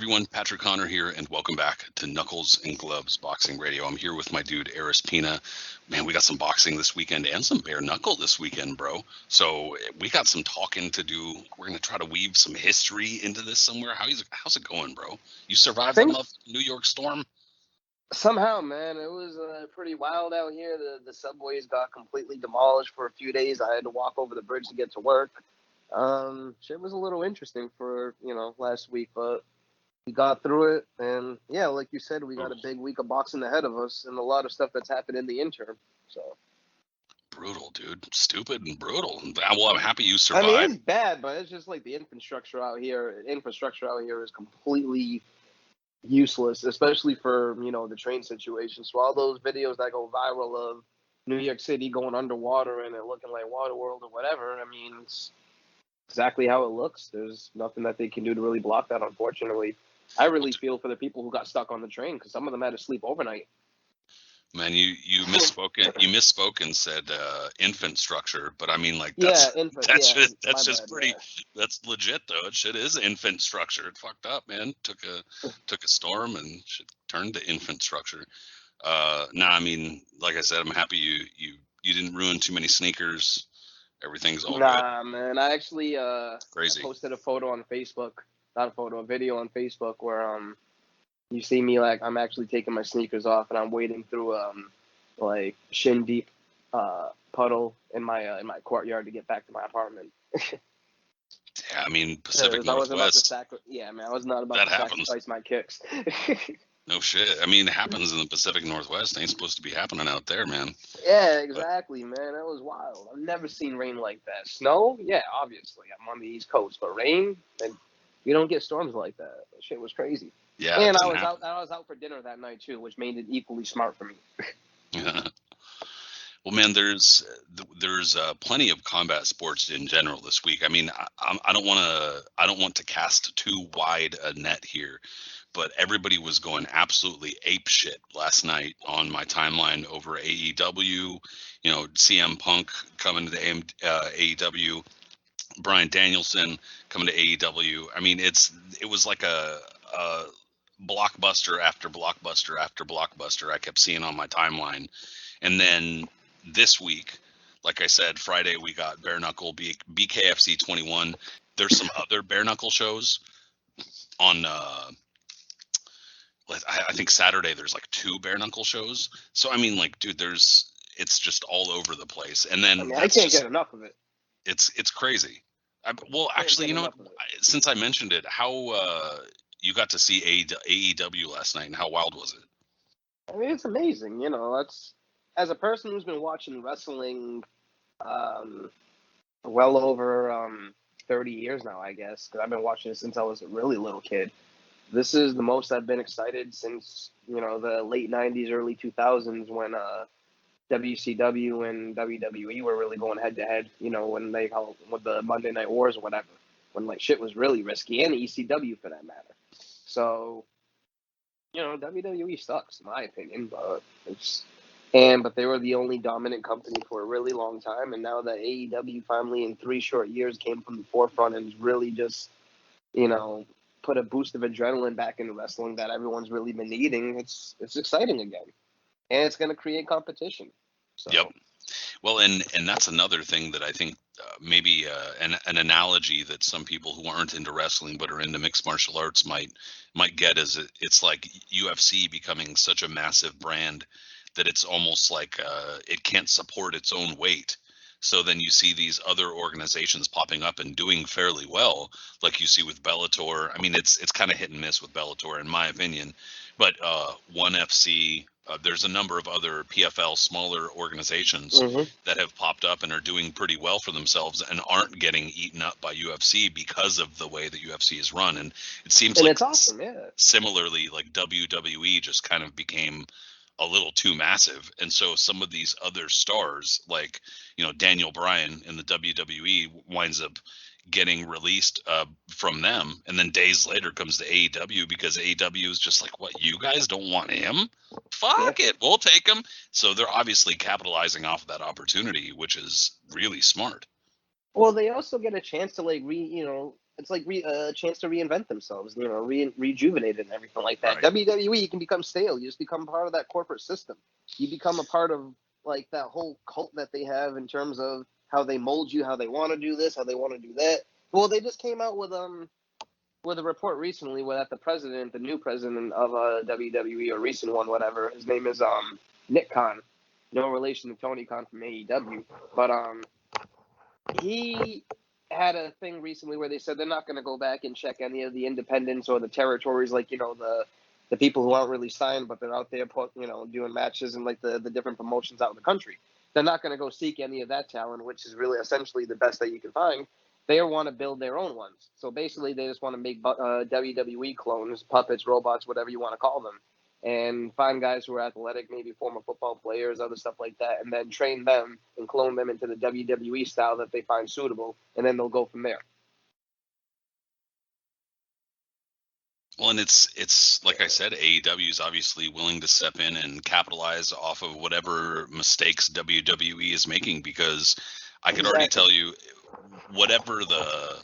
everyone, Patrick Connor here, and welcome back to Knuckles and Gloves Boxing Radio. I'm here with my dude, Aris Pina. Man, we got some boxing this weekend and some bare knuckle this weekend, bro. So we got some talking to do. We're going to try to weave some history into this somewhere. How's it going, bro? You survived the New York storm? Somehow, man. It was pretty wild out here. The subways got completely demolished for a few days. I had to walk over the bridge to get to work. Shit was a little interesting for, last week, but we got through it. And, yeah, like you said, we got a big week of boxing ahead of us and a lot of stuff that's happened in the interim. So brutal, dude. Stupid and brutal. Well, I'm happy you survived. I mean, it's bad, but it's just like the infrastructure out here is completely useless, especially for, the train situation. So all those videos that go viral of New York City going underwater and it looking like Waterworld or whatever, I mean, it's exactly how it looks. There's nothing that they can do to really block that, unfortunately. I really feel for the people who got stuck on the train because some of them had to sleep overnight. Man, you misspoke and said infant structure, but I mean, like, that's legit though. It shit is infant structure. It fucked up, man. Took a storm and shit turned to infant structure. I mean, like I said, I'm happy you didn't ruin too many sneakers. Everything's all good. Nah, man. I actually crazy. I posted a video on Facebook where you see me like I'm actually taking my sneakers off and I'm wading through like shin deep puddle in my courtyard to get back to my apartment. Yeah, I mean Pacific Northwest. I was not about to sacrifice my kicks. No shit. I mean, it happens in the Pacific Northwest. It ain't supposed to be happening out there, man. Yeah, exactly, man. That was wild. I've never seen rain like that. Snow? Yeah, obviously. I'm on the East Coast, but rain? And you don't get storms like that. That shit was crazy. Yeah. And I was out for dinner that night too, which made it equally smart for me. Yeah. Well, man, there's plenty of combat sports in general this week. I mean, I don't want to cast too wide a net here, but everybody was going absolutely ape shit last night on my timeline over AEW. CM Punk coming to the AEW, Bryan Danielson coming to AEW. I mean, it was like a blockbuster after blockbuster after blockbuster I kept seeing on my timeline. And then this week, like I said, Friday we got Bare Knuckle, Bkfc 21. There's some other Bare Knuckle shows on I think Saturday there's like 2 Bare Knuckle shows. So I mean, like, dude, it's just all over the place. And then I can't get enough of it. It's crazy. Actually, you know what? Since I mentioned it, how you got to see AEW last night, and how wild was it? I mean, it's amazing. That's, as a person who's been watching wrestling well over 30 years now, I guess, because I've been watching it since I was a really little kid. This is the most I've been excited since, the late 90s, early 2000s when WCW and WWE were really going head to head, when they with the Monday Night Wars or whatever, when like shit was really risky, and ECW for that matter. So, WWE sucks in my opinion, but but they were the only dominant company for a really long time, and now that AEW finally in 3 short years came from the forefront and really just, put a boost of adrenaline back into wrestling that everyone's really been needing, it's exciting again. And it's going to create competition. So. Yep. Well, and that's another thing that I think maybe an analogy that some people who aren't into wrestling but are into mixed martial arts might get is it's like UFC becoming such a massive brand that it's almost like it can't support its own weight. So then you see these other organizations popping up and doing fairly well, like you see with Bellator. I mean, it's kind of hit and miss with Bellator, in my opinion. But ONE FC, there's a number of other PFL smaller organizations that have popped up and are doing pretty well for themselves and aren't getting eaten up by UFC because of the way that UFC is run. And it seems like it's awesome, yeah. Similarly, like WWE just kind of became a little too massive, and so some of these other stars like Daniel Bryan in the WWE winds up getting released from them, and then days later comes the AEW because AEW is just like, what, you guys don't want him? Fuck it, we'll take him. So they're obviously capitalizing off of that opportunity, which is really smart. Well, they also get a chance to it's like a chance to reinvent themselves, rejuvenated and everything like that. Right. WWE, you can become stale. You just become part of that corporate system. You become a part of like that whole cult that they have in terms of how they mold you, how they want to do this, how they want to do that. Well, they just came out with a report recently where the new president of WWE, or recent one, whatever, his name is Nick Khan, no relation to Tony Khan from AEW, but he had a thing recently where they said they're not going to go back and check any of the independents or the territories, like the people who aren't really signed, but they're out there doing matches and like the different promotions out in the country. They're not going to go seek any of that talent, which is really essentially the best that you can find. They want to build their own ones. So basically, they just want to make WWE clones, puppets, robots, whatever you want to call them, and find guys who are athletic, maybe former football players, other stuff like that, and then train them and clone them into the WWE style that they find suitable, and then they'll go from there. Well, and it's like I said, AEW is obviously willing to step in and capitalize off of whatever mistakes WWE is making, because I could already tell you whatever the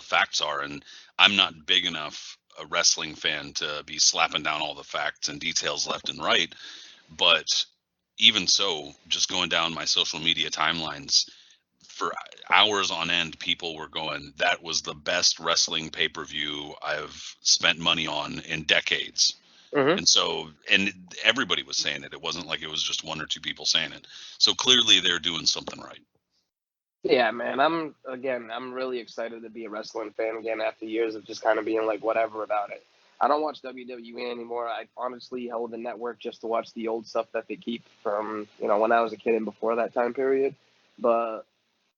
facts are, and I'm not big enough a wrestling fan to be slapping down all the facts and details left and right, but even so, just going down my social media timelines, for hours on end, people were going, that was the best wrestling pay-per-view I've spent money on in decades. Mm-hmm. And so, and everybody was saying it. It wasn't like it was just one or two people saying it. So clearly they're doing something right. Yeah, man. I'm really excited to be a wrestling fan again after years of just kind of being like whatever about it. I don't watch WWE anymore. I honestly held the network just to watch the old stuff that they keep from, when I was a kid and before that time period. But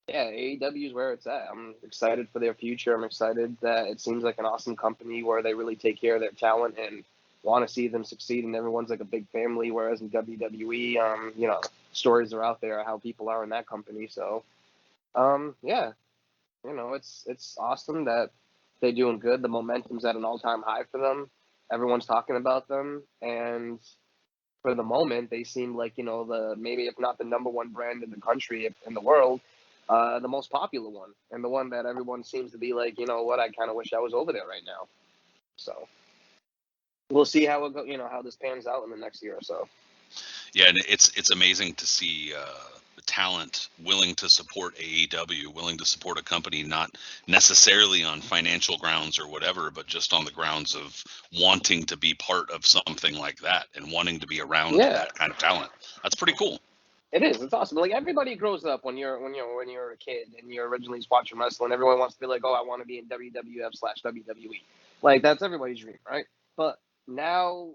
yeah, AEW is where it's at. I'm excited for their future. I'm excited that it seems like an awesome company where they really take care of their talent and want to see them succeed, and everyone's like a big family. Whereas in WWE, stories are out there how people are in that company. So, yeah, it's awesome that they're doing good. The momentum's at an all-time high for them. Everyone's talking about them, and for the moment, they seem like maybe if not the number one brand in the country, in the world. The most popular one, and the one that everyone seems to be like, what, I kind of wish I was over there right now. So we'll see how it go, how this pans out in the next year or so. Yeah, and it's amazing to see talent willing to support AEW, willing to support a company, not necessarily on financial grounds or whatever, but just on the grounds of wanting to be part of something like that and wanting to be around that kind of talent. That's pretty cool. It is. It's awesome. Like, everybody grows up when you're a kid and you're originally watching wrestling. Everyone wants to be like, oh, I want to be in WWF/WWE. Like, that's everybody's dream, right? But now,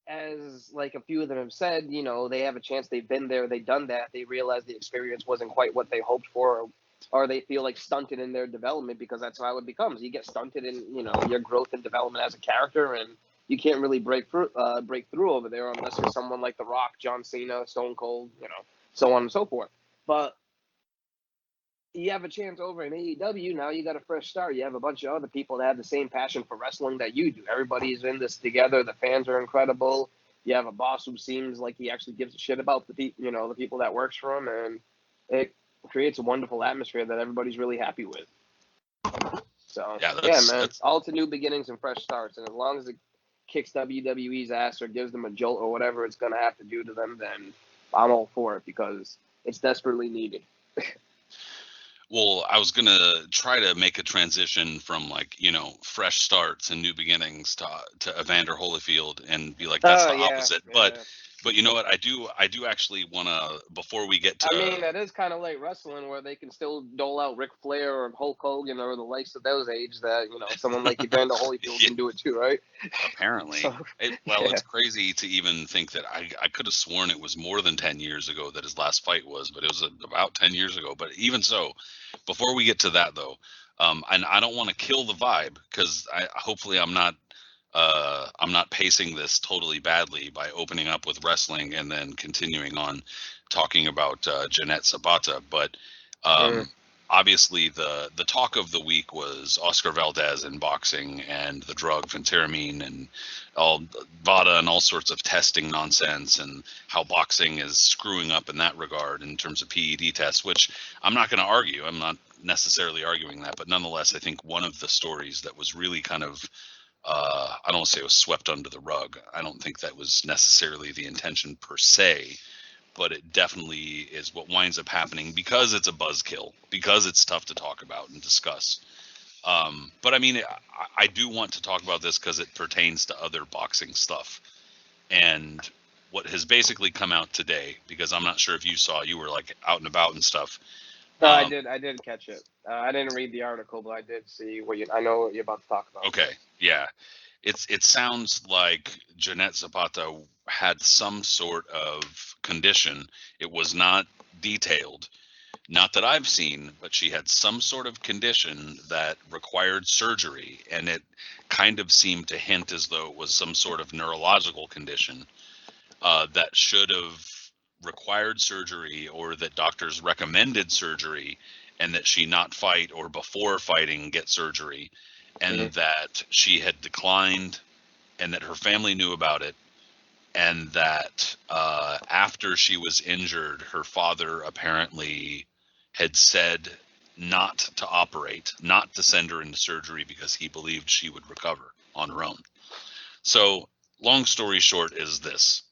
as like a few of them have said, they have a chance. They've been there. They've done that. They realize the experience wasn't quite what they hoped for, or they feel like stunted in their development, because that's how it becomes. You get stunted in your growth and development as a character, and you can't really break through over there unless you're someone like The Rock, John Cena, Stone Cold, so on and so forth. But you have a chance over in AEW. Now you got a fresh start. You have a bunch of other people that have the same passion for wrestling that you do. Everybody's in this together. The fans are incredible. You have a boss who seems like he actually gives a shit about the people that works for him, and it creates a wonderful atmosphere that everybody's really happy with. So yeah, man, it's all to new beginnings and fresh starts, and as long as it kicks WWE's ass or gives them a jolt or whatever it's going to have to do to them, then I'm all for it, because it's desperately needed. Well, I was going to try to make a transition from fresh starts and new beginnings to Evander Holyfield and be like, that's the opposite. Yeah. But you know what? I do actually want to, before we get to... I mean, that is kind of like wrestling, where they can still dole out Ric Flair or Hulk Hogan or the likes of those age that, someone like Evander Holyfield can do it too, right? Apparently. It's crazy to even think that I could have sworn it was more than 10 years ago that his last fight was, but it was about 10 years ago. But even so, before we get to that, though, and I don't want to kill the vibe, because hopefully I'm not pacing this totally badly by opening up with wrestling and then continuing on talking about Jeanette Zapata. But obviously the talk of the week was Oscar Valdez in boxing and the drug phentermine and all VADA and all sorts of testing nonsense, and how boxing is screwing up in that regard in terms of PED tests, which I'm not going to argue. I'm not necessarily arguing that, but nonetheless, I think one of the stories that was really kind of, I don't want to say it was swept under the rug. I don't think that was necessarily the intention per se, but it definitely is what winds up happening because it's a buzzkill, because it's tough to talk about and discuss. But I mean, I do want to talk about this because it pertains to other boxing stuff. And what has basically come out today, because I'm not sure if you saw, you were like out and about and stuff. No, I did catch it. I didn't read the article, but I did see I know what you're about to talk about. Okay, yeah. It sounds like Jeanette Zapata had some sort of condition. It was not detailed, not that I've seen, but she had some sort of condition that required surgery, and it kind of seemed to hint as though it was some sort of neurological condition that should have required surgery, or that doctors recommended surgery, and that she not fight, or before fighting get surgery, and that she had declined, and that her family knew about it, and that after she was injured, her father apparently had said not to operate, not to send her into surgery because he believed she would recover on her own. So long story short is this.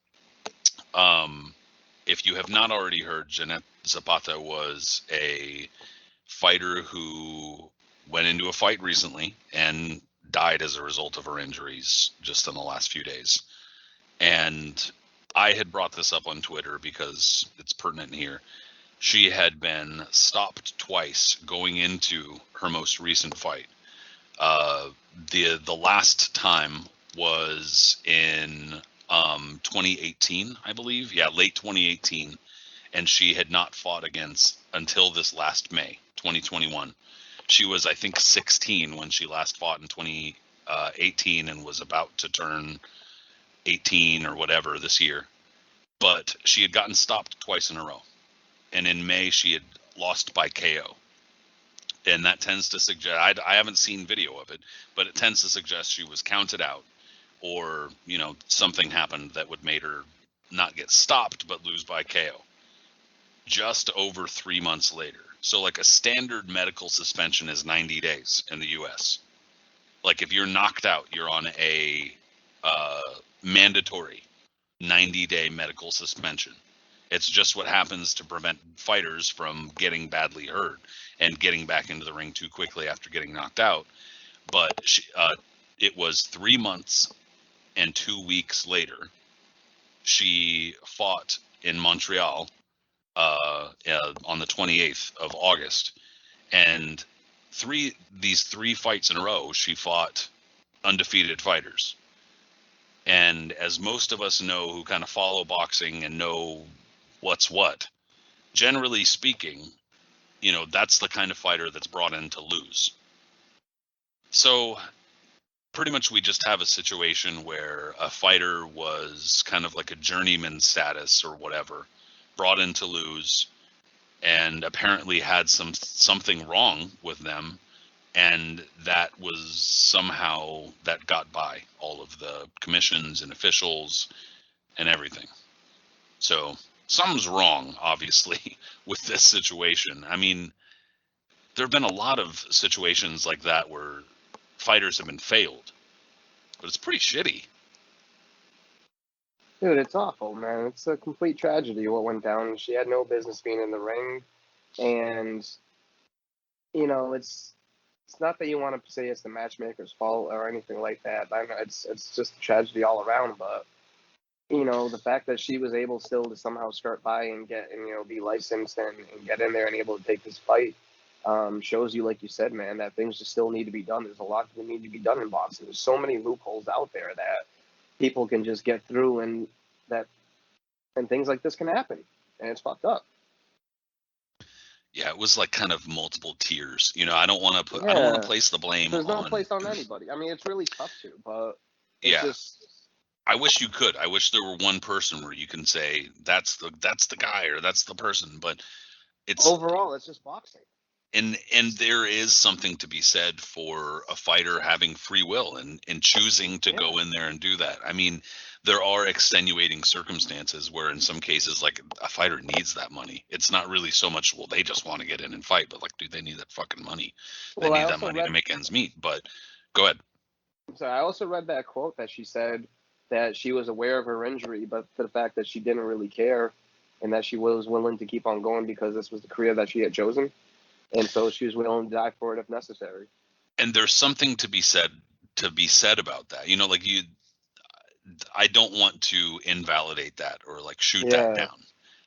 If you have not already heard, Jeanette Zapata was a fighter who went into a fight recently and died as a result of her injuries just in the last few days. And I had brought this up on Twitter because it's pertinent here. She had been stopped twice going into her most recent fight. The last time was in 2018, I believe. Yeah, late 2018. And she had not fought against until this last May, 2021. She was, I think, 16 when she last fought in 2018 and was about to turn 18 or whatever this year. But she had gotten stopped twice in a row. And in May, she had lost by KO. And that tends to suggest, I haven't seen video of it, but it tends to suggest she was counted out, or, you know, something happened that would make her not get stopped, but lose by KO. Just over 3 months later. So like a standard medical suspension is 90 days in the US. Like if you're knocked out, you're on a mandatory 90-day medical suspension. It's just what happens to prevent fighters from getting badly hurt and getting back into the ring too quickly after getting knocked out. But it was 3 months and 2 weeks later, she fought in Montreal on the 28th of August. And these three fights in a row, she fought undefeated fighters. And as most of us know who kind of follow boxing and know what's what, generally speaking, you know, that's the kind of fighter that's brought in to lose. So pretty much we just have a situation where a fighter was kind of like a journeyman status or whatever, brought in to lose, and apparently had something wrong with them, and that was somehow that got by all of the commissions and officials and everything. So something's wrong, obviously, with this situation. I mean, there have been a lot of situations like that where fighters have been failed, but it's pretty shitty. Dude, it's awful, man. It's a complete tragedy what went down. She had no business being in the ring, and you know, it's not that you want to say it's the matchmaker's fault or anything like that. I know it's just a tragedy all around, but you know, the fact that she was able still to somehow skirt by and get and you know be licensed and get in there and able to take this fight shows you, like you said, man, that things just still need to be done. There's a lot that need to be done in boxing. There's so many loopholes out there that people can just get through, and things like this can happen, and it's fucked up. Yeah, it was like kind of multiple tiers. You know, I don't want to place the blame. There's no place on anybody. I mean, it's really tough to, but it's just. I wish you could. I wish there were one person where you can say that's the guy or that's the person, but it's overall it's just boxing. And there is something to be said for a fighter having free will and choosing to go in there and do that. I mean, there are extenuating circumstances where in some cases, like, a fighter needs that money. It's not really so much, well, they just want to get in and fight, but like, dude, they need that fucking money. They need that money to make ends meet. But go ahead. So I also read that quote that she said that she was aware of her injury, but the fact that she didn't really care and that she was willing to keep on going because this was the career that she had chosen. And so she was willing to die for it if necessary. And there's something to be said about that. You know, like, I don't want to invalidate that or like shoot that down.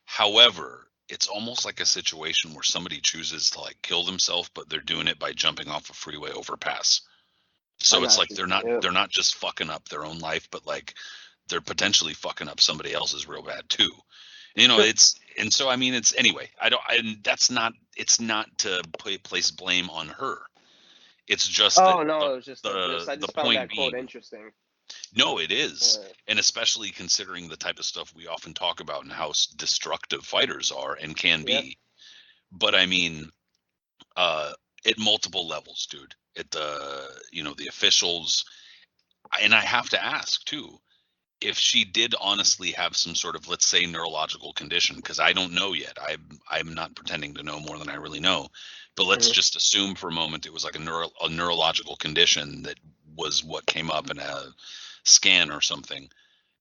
However, it's almost like a situation where somebody chooses to like kill themselves, but they're doing it by jumping off a freeway overpass. So it's like they're not just fucking up their own life, but like they're potentially fucking up somebody else's real bad too. You know, so I mean, it's anyway. It's not to place blame on her. It's just it was just I just found that quote interesting. No, it is, and especially considering the type of stuff we often talk about and how destructive fighters are and can be. But I mean, at multiple levels, dude. At the officials, and I have to ask too, if she did honestly have some sort of, let's say, neurological condition, because I don't know yet. I'm not pretending to know more than I really know, but let's just assume for a moment it was like a neurological condition that was what came up in a scan or something.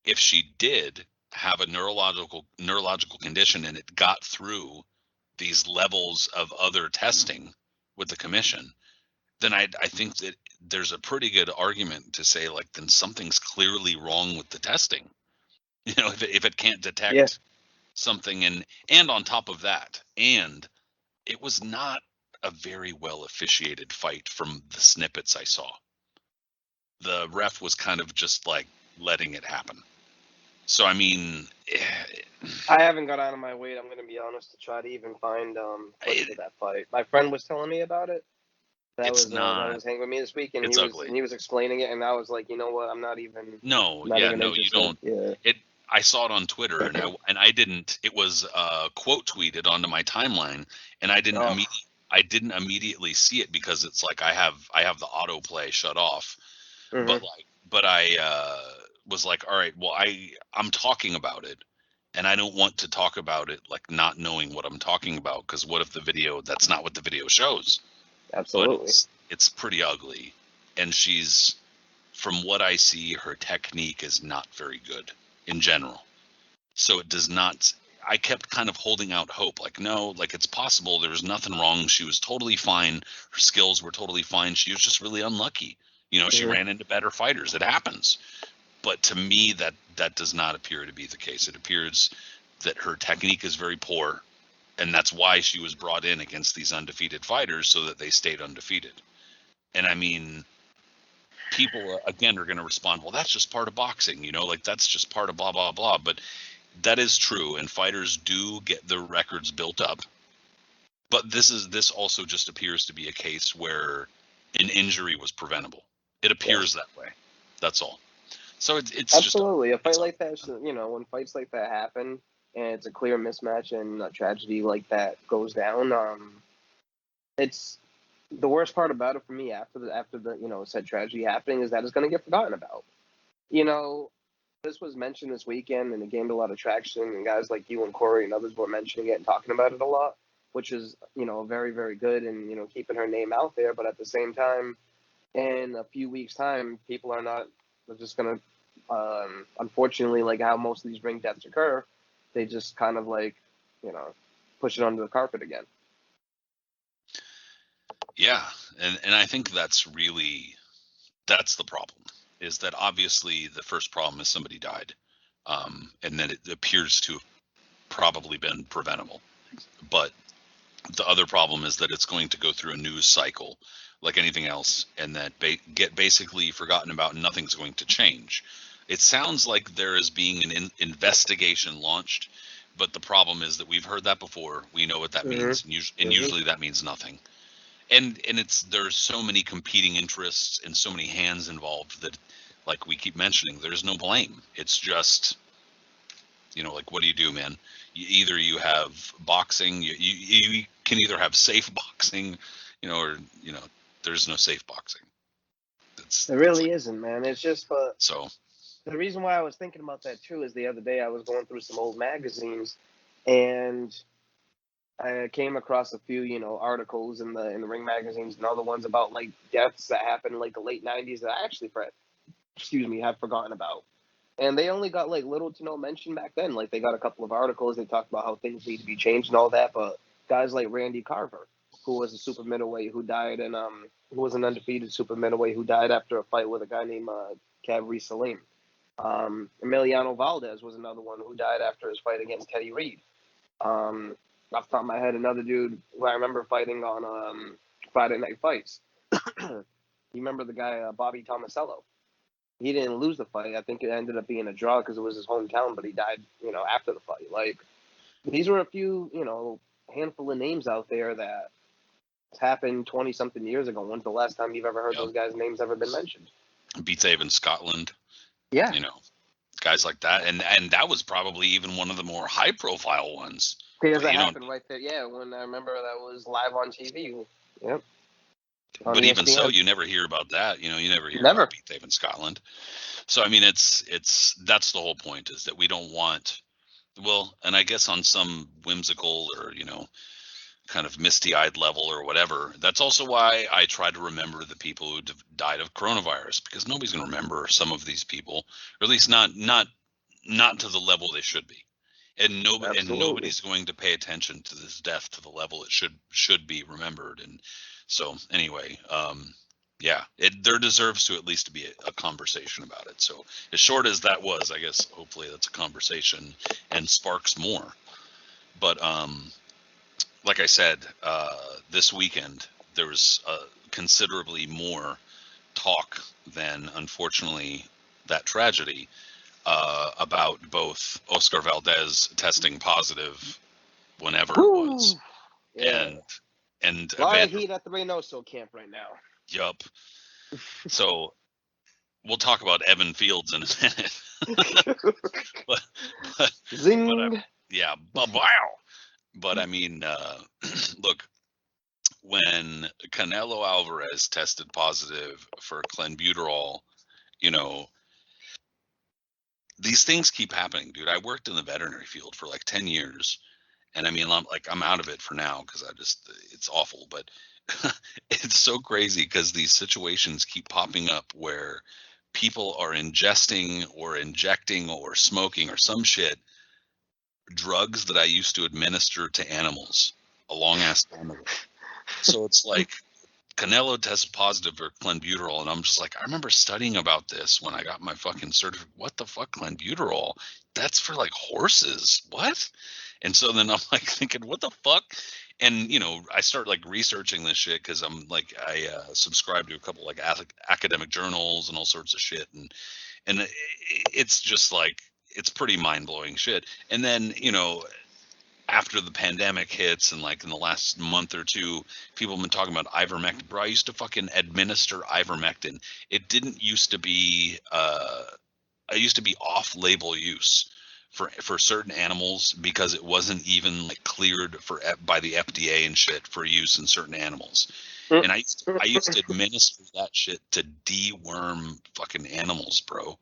If she did have a neurological condition and it got through these levels of other testing with the commission, then I think that there's a pretty good argument to say, like, then something's clearly wrong with the testing. You know, if it can't detect something, and on top of that, and it was not a very well officiated fight from the snippets I saw. The ref was kind of just like letting it happen. So I mean, I haven't got out of my way, I'm going to be honest, to try to even find footage of that fight. My friend was telling me about it. That was hanging with me this week, and he was explaining it, and I was like, you know what, I'm not even. No, you don't. Yeah. I saw it on Twitter, and I didn't. It was quote tweeted onto my timeline, and I didn't immediately see it because it's like I have the autoplay shut off. Mm-hmm. But I was like, all right, well, I'm talking about it, and I don't want to talk about it like not knowing what I'm talking about, because what if that's not what the video shows? Absolutely. But it's pretty ugly, and from what I see, her technique is not very good in general. So it does not. I kept kind of holding out hope, like, no, like, it's possible. There was nothing wrong. She was totally fine. Her skills were totally fine. She was just really unlucky. You know, she ran into better fighters. It happens. But to me, that does not appear to be the case. It appears that her technique is very poor. And that's why she was brought in against these undefeated fighters, so that they stayed undefeated. And I mean, people are going to respond, well, that's just part of boxing, you know, like, that's just part of blah, blah, blah. But that is true. And fighters do get their records built up. But this also just appears to be a case where an injury was preventable. It appears that way. That's all. So it's absolutely a fight like that. You know, when fights like that happen, and it's a clear mismatch and a tragedy like that goes down, it's the worst part about it for me after the said tragedy happening is that it's going to get forgotten about. You know, this was mentioned this weekend and it gained a lot of traction, and guys like you and Corey and others were mentioning it and talking about it a lot, which is, very, very good, and, keeping her name out there. But at the same time, in a few weeks' time, people are not just going to, unfortunately, like how most of these ring deaths occur, they just kind of like, push it under the carpet again. Yeah. And I think that's the problem, is that obviously the first problem is somebody died. And then it appears to have probably been preventable. But the other problem is that it's going to go through a news cycle like anything else, and that get basically forgotten about, and nothing's going to change. It sounds like there is being an investigation launched, but the problem is that we've heard that before. We know what that means, and usually that means nothing. And there's so many competing interests and so many hands involved that, like we keep mentioning, there's no blame. It's just, like, what do you do, man? either you have boxing, you can either have safe boxing, or there's no safe boxing. There really isn't, man. It's just so. The reason why I was thinking about that too is the other day I was going through some old magazines, and I came across a few, articles in the Ring magazines and other ones about like deaths that happened in like the late '90s that I actually have forgotten about. And they only got like little to no mention back then. Like they got a couple of articles, they talked about how things need to be changed and all that. But guys like Randy Carver, who was a super middleweight who died, and who was an undefeated super middleweight who died after a fight with a guy named Kavri Salim. Emiliano Valdez was another one who died after his fight against Teddy Reed. Off the top of my head, another dude who I remember fighting on Friday Night Fights. You remember the guy Bobby Tomasello? He didn't lose the fight. I think it ended up being a draw because it was his hometown, but he died, after the fight. Like, these were a few, handful of names out there that happened 20-something years ago. When's the last time you've ever heard those guys' names ever been mentioned? Beatshaven, Scotland. Yeah. Guys like that. And that was probably even one of the more high-profile ones. Because that happened right there. Yeah, when I remember that was live on TV. Yep. But even ESPN. So, you never hear about that. You never hear about Beatshaven, Scotland. So, I mean, it's that's the whole point, is that we don't want, and I guess on some whimsical or, kind of misty-eyed level or whatever, that's also why I try to remember the people who died of coronavirus, because nobody's going to remember some of these people, or at least not to the level they should be. And nobody's going to pay attention to this death to the level it should be remembered. And so anyway, there deserves to at least be a conversation about it. So as short as that was, I guess hopefully that's a conversation and sparks more. But like I said, this weekend there was considerably more talk than, unfortunately, that tragedy. About both Oscar Valdez testing positive whenever it was, and a lot of heat at the Reynoso camp right now. Yup. So we'll talk about Evan Fields in a minute. but Zing. But I mean, look, when Canelo Alvarez tested positive for clenbuterol, these things keep happening, dude. I worked in the veterinary field for like 10 years. And I mean, I'm out of it for now because it's awful. But it's so crazy because these situations keep popping up where people are ingesting or injecting or smoking or some shit drugs that I used to administer to animals a long ass time ago. So it's like, Canelo tested positive for clenbuterol, and I'm just like, I remember studying about this when I got my fucking certificate. What the fuck, clenbuterol? That's for like horses. What? And so then I'm like thinking, what the fuck? And I start like researching this shit because I'm like, I subscribe to a couple like academic journals and all sorts of shit, and it's just like, it's pretty mind blowing shit. And then after the pandemic hits and like in the last month or two, people have been talking about ivermectin. Bro, I used to fucking administer ivermectin. It didn't used to be off-label use for certain animals because it wasn't even like cleared by the FDA and shit for use in certain animals. And I used to administer that shit to deworm fucking animals, bro.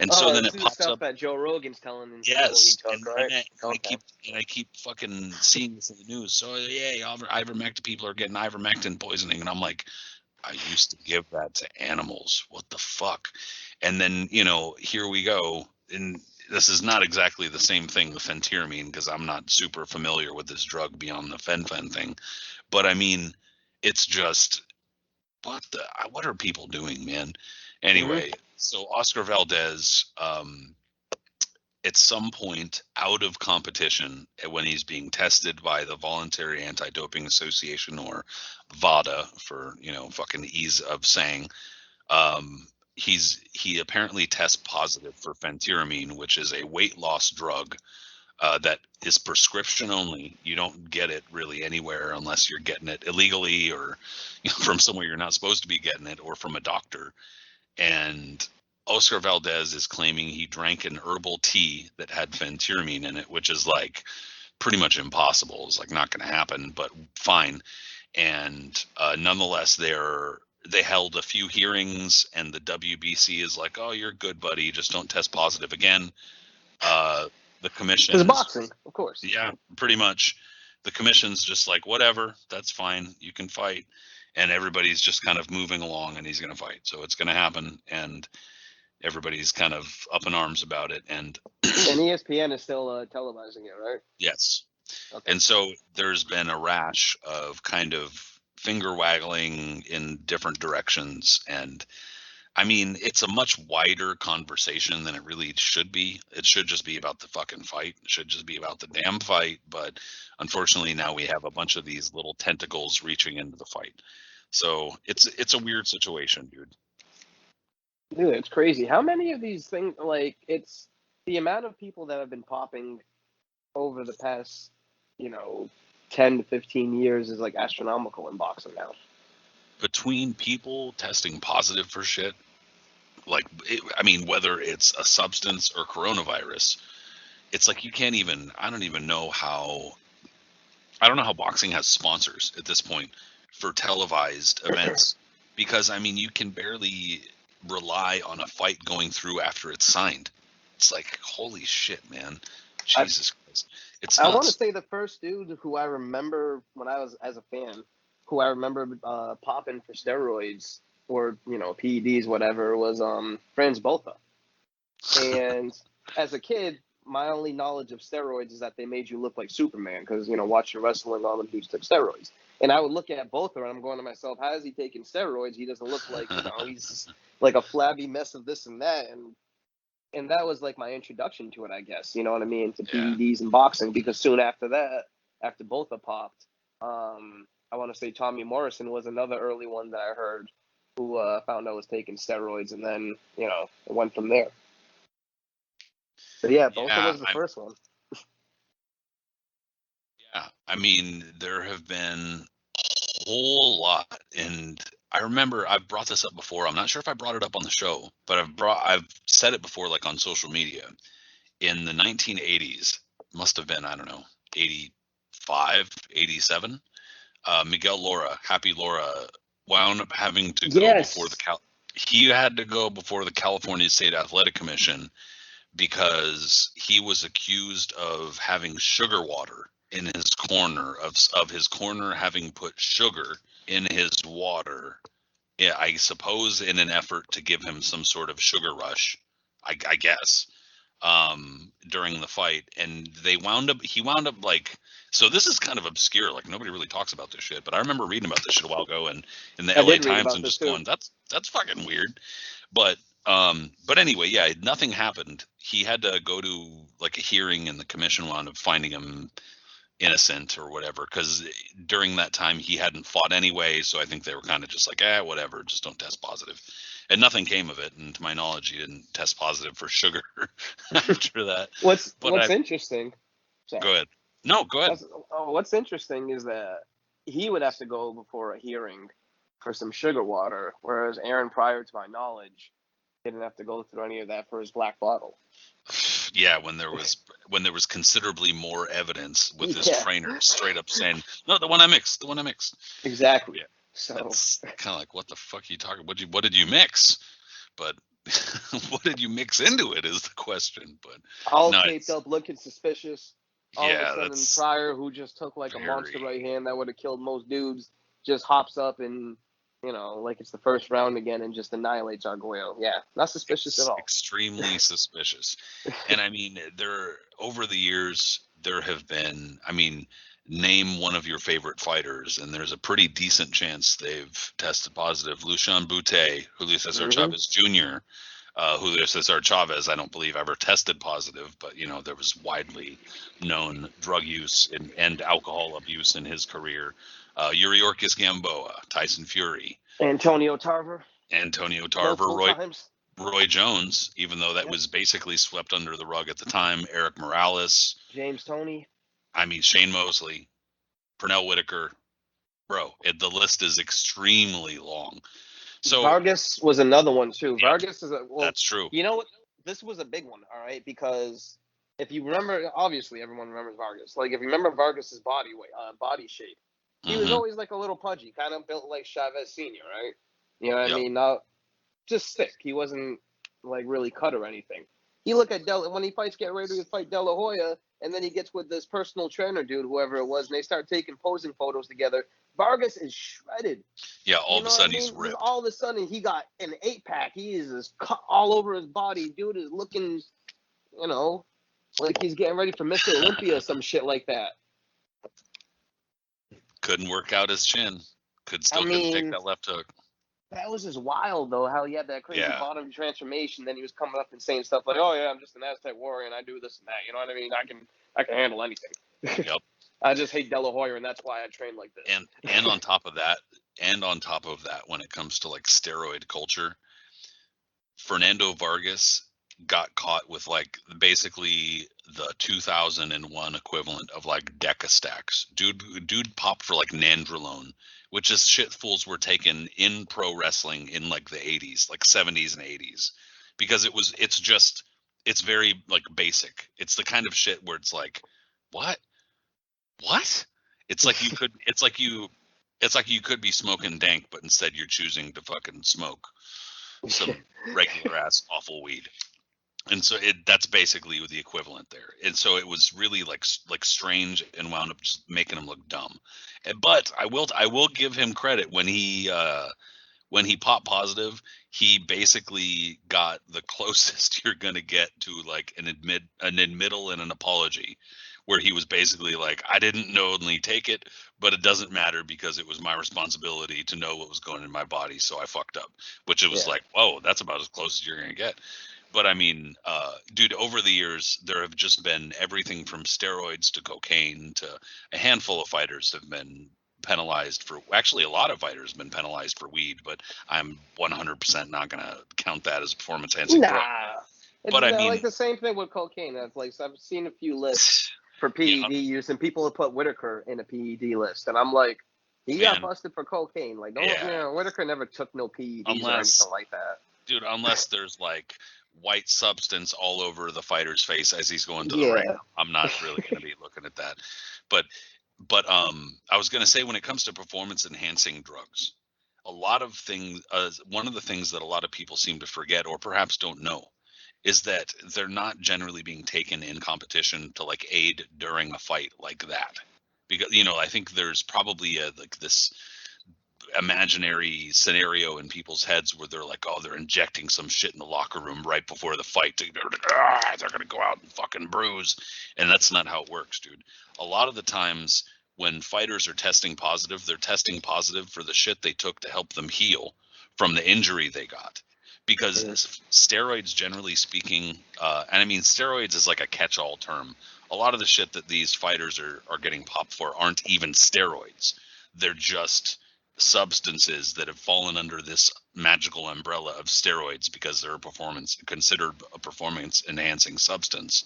And so then it pops stuff up that Joe Rogan's telling. Yes, I keep fucking seeing this in the news. So ivermectin, people are getting ivermectin poisoning, and I'm like, I used to give that to animals. What the fuck? And then here we go, and this is not exactly the same thing with phentermine because I'm not super familiar with this drug beyond the fen thing, but I mean, it's just what are people doing, man? Anyway. So Oscar Valdez, at some point out of competition when he's being tested by the Voluntary Anti-Doping Association, or VADA for, fucking ease of saying, he apparently tests positive for phentermine, which is a weight loss drug that is prescription only. You don't get it really anywhere unless you're getting it illegally or from somewhere you're not supposed to be getting it, or from a doctor. And Oscar Valdez is claiming he drank an herbal tea that had phentermine in it, which is like pretty much impossible. It's like not going to happen, but fine. And nonetheless, they held a few hearings, and the WBC is like, "Oh, you're good, buddy. Just don't test positive again." The commission, Because boxing, of course. Yeah, pretty much. The commission's just like, whatever, that's fine. You can fight. And everybody's just kind of moving along, and he's going to fight. So it's going to happen. And everybody's kind of up in arms about it. And ESPN is still televising it, right? Yes. Okay. And so there's been a rash of kind of finger waggling in different directions. And I mean, it's a much wider conversation than it really should be. It should just be about the fucking fight. It should just be about the damn fight. But unfortunately, now we have a bunch of these little tentacles reaching into the fight. So it's a weird situation, dude. Dude, it's crazy. How many of these things, like, it's the amount of people that have been popping over the past, 10 to 15 years is like astronomical in boxing now. Between people testing positive for shit, like, whether it's a substance or coronavirus, it's like you can't even, I don't know how boxing has sponsors at this point for televised events, because, you can barely rely on a fight going through after it's signed. It's like, holy shit, man. Jesus Christ. It's nuts. I want to say the first dude who I remember when I was as a fan, who I remember popping for steroids or, PEDs, whatever, was Franz Botha. And as a kid, my only knowledge of steroids is that they made you look like Superman because, watching wrestling, all the dudes took steroids. And I would look at Botha and I'm going to myself, how is he taking steroids? He doesn't look like, he's like a flabby mess of this and that. And that was like my introduction to it, I guess, to PEDs and boxing, because soon after that, after Botha popped, I want to say Tommy Morrison was another early one that I heard who found out was taking steroids, and then, it went from there. But yeah, Botha was the first one. Yeah, there have been a whole lot, and I remember I've brought this up before. I'm not sure if I brought it up on the show, but I've said it before, like on social media. In the 1980s, must have been, 85, 87. Miguel Lora, Happy Lora, wound up having to go before he had to go before the California State Athletic Commission because he was accused of having sugar water in his corner, of his corner having put sugar in his water. Yeah, I suppose in an effort to give him some sort of sugar rush, I guess, during the fight. And he wound up like, so this is kind of obscure. Like, nobody really talks about this shit, but I remember reading about this shit a while ago and in the LA Times and just going, that's fucking weird. But anyway, yeah, nothing happened. He had to go to like a hearing, and the commission wound up finding him innocent or whatever, because during that time he hadn't fought anyway, so I think they were kind of just like, whatever, just don't test positive. And nothing came of it, and to my knowledge he didn't test positive for sugar after that. What's interesting, sorry. Go ahead. No, go ahead. What's interesting is that he would have to go before a hearing for some sugar water, whereas Aaron, prior to my knowledge, didn't have to go through any of that for his black bottle. Yeah, when there was considerably more evidence with his trainer straight up saying, no, the one I mixed. Exactly. Yeah. So it's kind of like, what the fuck are you talking? What did you mix? But what did you mix into it is the question. But all taped up, looking suspicious. All of a sudden, Pryor, who just took like a monster right hand that would have killed most dudes, just hops up and, like it's the first round again and just annihilates Arguello. Yeah, not suspicious at all. Extremely suspicious. And over the years, there have been, name one of your favorite fighters, and there's a pretty decent chance they've tested positive. Lucian Bute, Julio Cesar Chavez Jr., Julio Cesar Chavez, I don't believe ever tested positive, but, there was widely known drug use and alcohol abuse in his career. Yuriorkis Gamboa, Tyson Fury, Antonio Tarver, Roy Jones, even though that was basically swept under the rug at the time, Eric Morales, James Toney, Shane Mosley, Pernell Whitaker, bro, the list is extremely long. So Vargas was another one too. Yep, Vargas is that's true. You know what? This was a big one, all right, because if you remember, obviously everyone remembers Vargas. Like if you remember Vargas's body weight, body shape, he was always like a little pudgy, kind of built like Chavez Senior, right? You know what I mean? Just thick. He wasn't like really cut or anything. You look at when he get ready to fight De La Hoya, and then he gets with this personal trainer dude, whoever it was, and they start taking posing photos together. Vargas is shredded. Yeah, all of a sudden he's ripped. All of a sudden he got an 8-pack. He is just cut all over his body. Dude is looking, like he's getting ready for Mr. Olympia or some shit like that. Couldn't work out his chin. Couldn't take that left hook. That was just wild, though, how he had that crazy bottom transformation. Then he was coming up and saying stuff like, "Oh yeah, I'm just an Aztec warrior and I do this and that." You know what I mean? I can handle anything. Yep. I just hate De La Hoya, and that's why I train like this. And on top of that, when it comes to like steroid culture, Fernando Vargas got caught with like basically the 2001 equivalent of like Deca stacks. Dude popped for like nandrolone, which is shit fools were taken in pro wrestling in like the 80s, like 70s and 80s, because it's very like basic. It's the kind of shit where it's like, what? It's like you could be smoking dank, but instead you're choosing to fucking smoke some regular ass awful weed. And so that's basically the equivalent there. And so it was really like strange and wound up just making him look dumb. But I will give him credit when he popped positive, he basically got the closest you're going to get to like an admittal and an apology, where he was basically like, I didn't knowingly take it, but it doesn't matter because it was my responsibility to know what was going in my body. So I fucked up, which it was like, whoa, that's about as close as you're going to get. But I mean, dude, over the years, there have just been everything from steroids to cocaine to a handful of fighters have been penalized for. Actually, a lot of fighters have been penalized for weed, but I'm 100% not going to count that as a performance enhancing drug. But I mean, like the same thing with cocaine. It's like, so I've seen a few lists for PED use, and people have put Whitaker in a PED list, and I'm like, he got busted for cocaine. Like, Whitaker never took no PEDs or anything like that. Dude, unless there's like white substance all over the fighter's face as he's going to the ring, I'm not really going to be looking at that. But I was going to say, when it comes to performance enhancing drugs, a lot of things, one of the things that a lot of people seem to forget or perhaps don't know is that they're not generally being taken in competition to like aid during a fight like that. Because, I think there's probably like this imaginary scenario in people's heads where they're like, oh, they're injecting some shit in the locker room right before the fight. They're going to go out and fucking bruise. And that's not how it works, dude. A lot of the times when fighters are testing positive, they're testing positive for the shit they took to help them heal from the injury they got. Because steroids, generally speaking, and I mean, steroids is like a catch-all term. A lot of the shit that these fighters are getting popped for aren't even steroids. They're just substances that have fallen under this magical umbrella of steroids because they're considered a performance enhancing substance.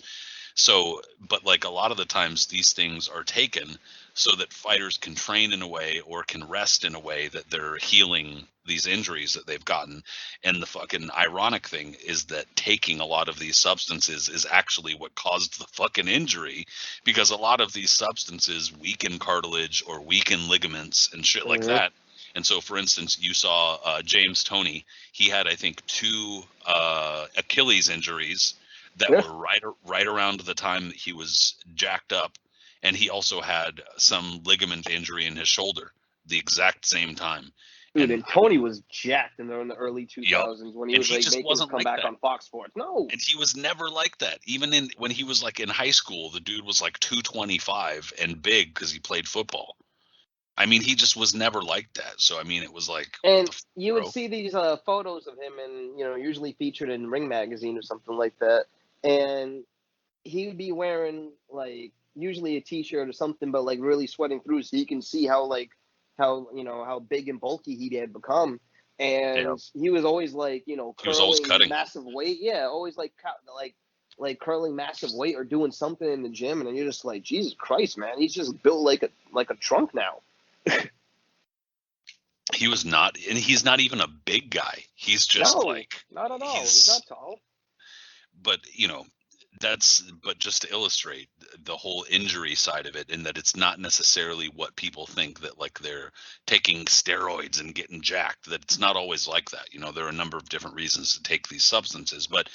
So, but like a lot of the times these things are taken so that fighters can train in a way or can rest in a way that they're healing these injuries that they've gotten. And the fucking ironic thing is that taking a lot of these substances is actually what caused the fucking injury, because a lot of these substances weaken cartilage or weaken ligaments and shit like that. And so, for instance, you saw James Toney. He had, I think, 2 Achilles injuries that were right around the time that he was jacked up. And he also had some ligament injury in his shoulder the exact same time. Dude, and Tony was jacked in the early 2000s when he was like making his comeback on Fox Sports. No. And he was never like that. Even when he was like in high school, the dude was like 225 and big because he played football. I mean, he just was never like that. So, I mean, it was like... And you would see these photos of him and, usually featured in Ring Magazine or something like that. And he would be wearing, like, usually a T-shirt or something, but, like, really sweating through so you can see how big and bulky he had become. And he was always, like, curling massive weight. Yeah, always, like curling massive weight or doing something in the gym. And you're just like, Jesus Christ, man. He's just built like a trunk now. He was not, and he's not even a big guy. He's just not at all. He's not tall. But but just to illustrate the whole injury side of it, in that it's not necessarily what people think, that like they're taking steroids and getting jacked, that it's not always like that. There are a number of different reasons to take these substances, but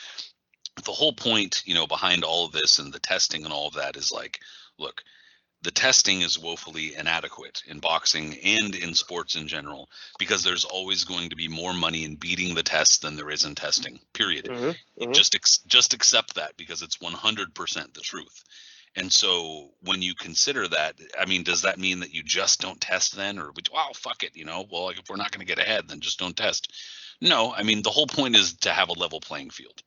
the whole point, behind all of this and the testing and all of that is like, look, the testing is woefully inadequate in boxing and in sports in general, because there's always going to be more money in beating the test than there is in testing, period. Mm-hmm. Just accept that, because it's 100% the truth. And so when you consider that, I mean, does that mean that you just don't test then? Or, wow, fuck it, well, like, if we're not going to get ahead, then just don't test. No, I mean, the whole point is to have a level playing field.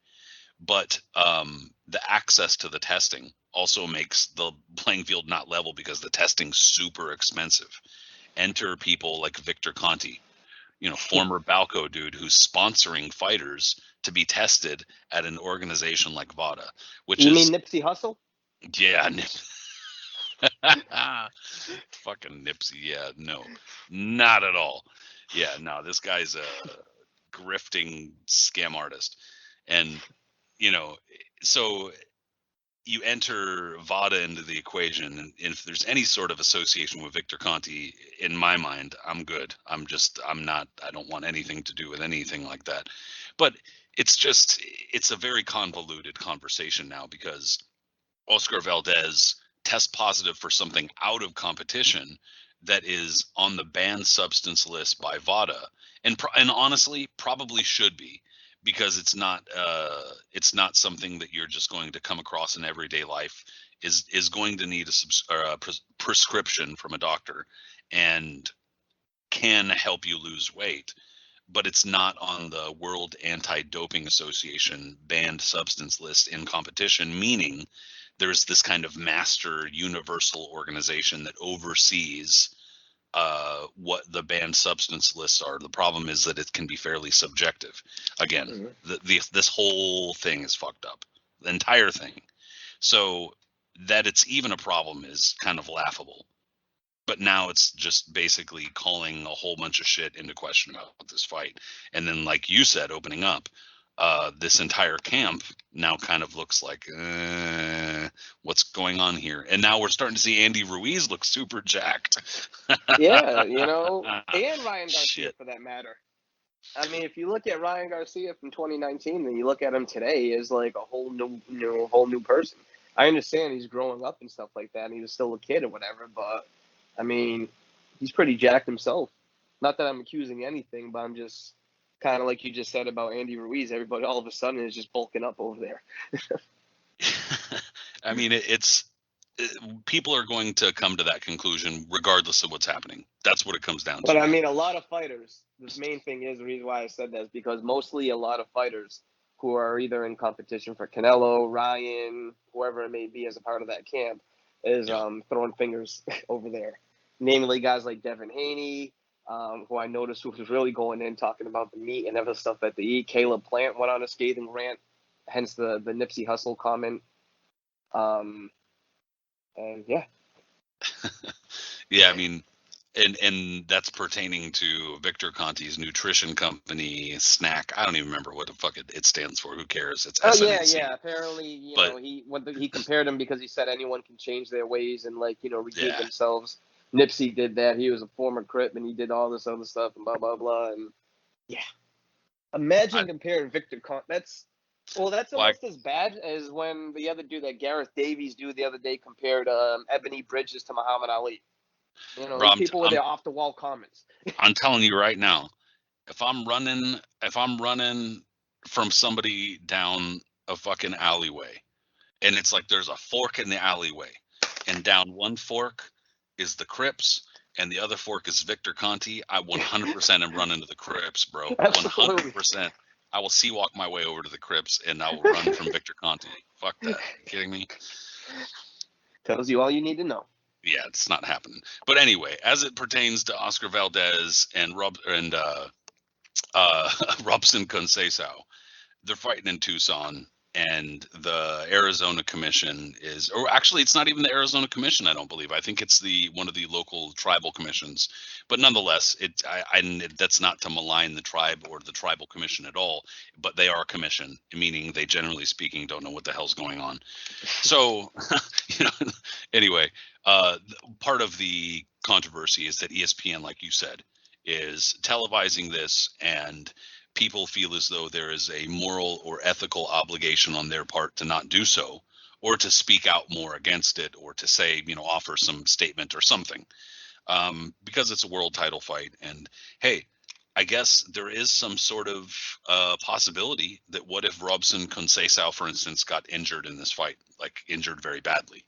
But the access to the testing also makes the playing field not level, because the testing's super expensive. Enter people like Victor Conti, former Balco dude, who's sponsoring fighters to be tested at an organization like VADA, which you mean Nipsey Hussle? Yeah, fucking Nipsey. Yeah, no, not at all. Yeah, no, this guy's a grifting scam artist, and so you enter VADA into the equation, and if there's any sort of association with Victor Conti, in my mind, I'm good. I don't want anything to do with anything like that. But it's a very convoluted conversation now, because Oscar Valdez tests positive for something out of competition that is on the banned substance list by VADA, and honestly probably should be, because it's not something that you're just going to come across in everyday life. Is going to need a prescription from a doctor and can help you lose weight, but it's not on the World Anti-Doping Association banned substance list in competition, meaning there's this kind of master universal organization that oversees what the banned substance lists are. The problem is that it can be fairly subjective. Again, this whole thing is fucked up, the entire thing. So that it's even a problem is kind of laughable. But now it's just basically calling a whole bunch of shit into question about this fight. And then, like you said, opening up, this entire camp now kind of looks like, what's going on here? And now we're starting to see Andy Ruiz look super jacked. Yeah, and Ryan Garcia for that matter. I mean, if you look at Ryan Garcia from 2019, and you look at him today as like a whole new person. I understand he's growing up and stuff like that, and he was still a kid or whatever, but I mean, he's pretty jacked himself. Not that I'm accusing anything, but I'm just kind of like you just said about Andy Ruiz. Everybody all of a sudden is just bulking up over there. I mean, people are going to come to that conclusion regardless of what's happening. That's what it comes down to. But I mean, a lot of fighters, the main thing is, the reason why I said that is because mostly a lot of fighters who are either in competition for Canelo, Ryan, whoever it may be as a part of that camp, is throwing fingers over there. Namely guys like Devin Haney, who I noticed was really going in talking about the meat and other stuff that they eat. Caleb Plant went on a scathing rant, hence the Nipsey Hussle comment. And yeah. Yeah, I mean, and that's pertaining to Victor Conti's nutrition company, Snack. I don't even remember what the fuck it stands for. Who cares? It's SNC. Yeah. Apparently, he compared him because he said anyone can change their ways and redeem themselves. Nipsey did that. He was a former Crip and he did all this other stuff and blah blah blah. And yeah, imagine comparing Victor Conti. That's almost as bad as when the other dude, that Gareth Davies dude the other day, compared Ebony Bridges to Muhammad Ali. Rob, people with their off the wall comments. I'm telling you right now, if I'm running from somebody down a fucking alleyway, and it's like there's a fork in the alleyway, and down one fork is the Crips, and the other fork is Victor Conti, I 100% am running to the Crips, bro. 100%. I will sea walk my way over to the Crips, and I will run from Victor Conti. Fuck that. Are you kidding me? Tells you all you need to know. Yeah, it's not happening. But anyway, as it pertains to Oscar Valdez and Robson Conceição, they're fighting in Tucson. and the Arizona Commission or actually, it's not even the Arizona Commission. I don't believe. I think it's one of the local tribal commissions. But nonetheless, that's not to malign the tribe or the tribal commission at all. But they are a commission, meaning they, generally speaking, don't know what the hell's going on. So, anyway, part of the controversy is that ESPN, like you said, is televising this, and people feel as though there is a moral or ethical obligation on their part to not do so, or to speak out more against it, or to say, offer some statement or something, because it's a world title fight. And hey, I guess there is some sort of possibility that what if Robson Conceição, for instance, got injured in this fight, like injured very badly,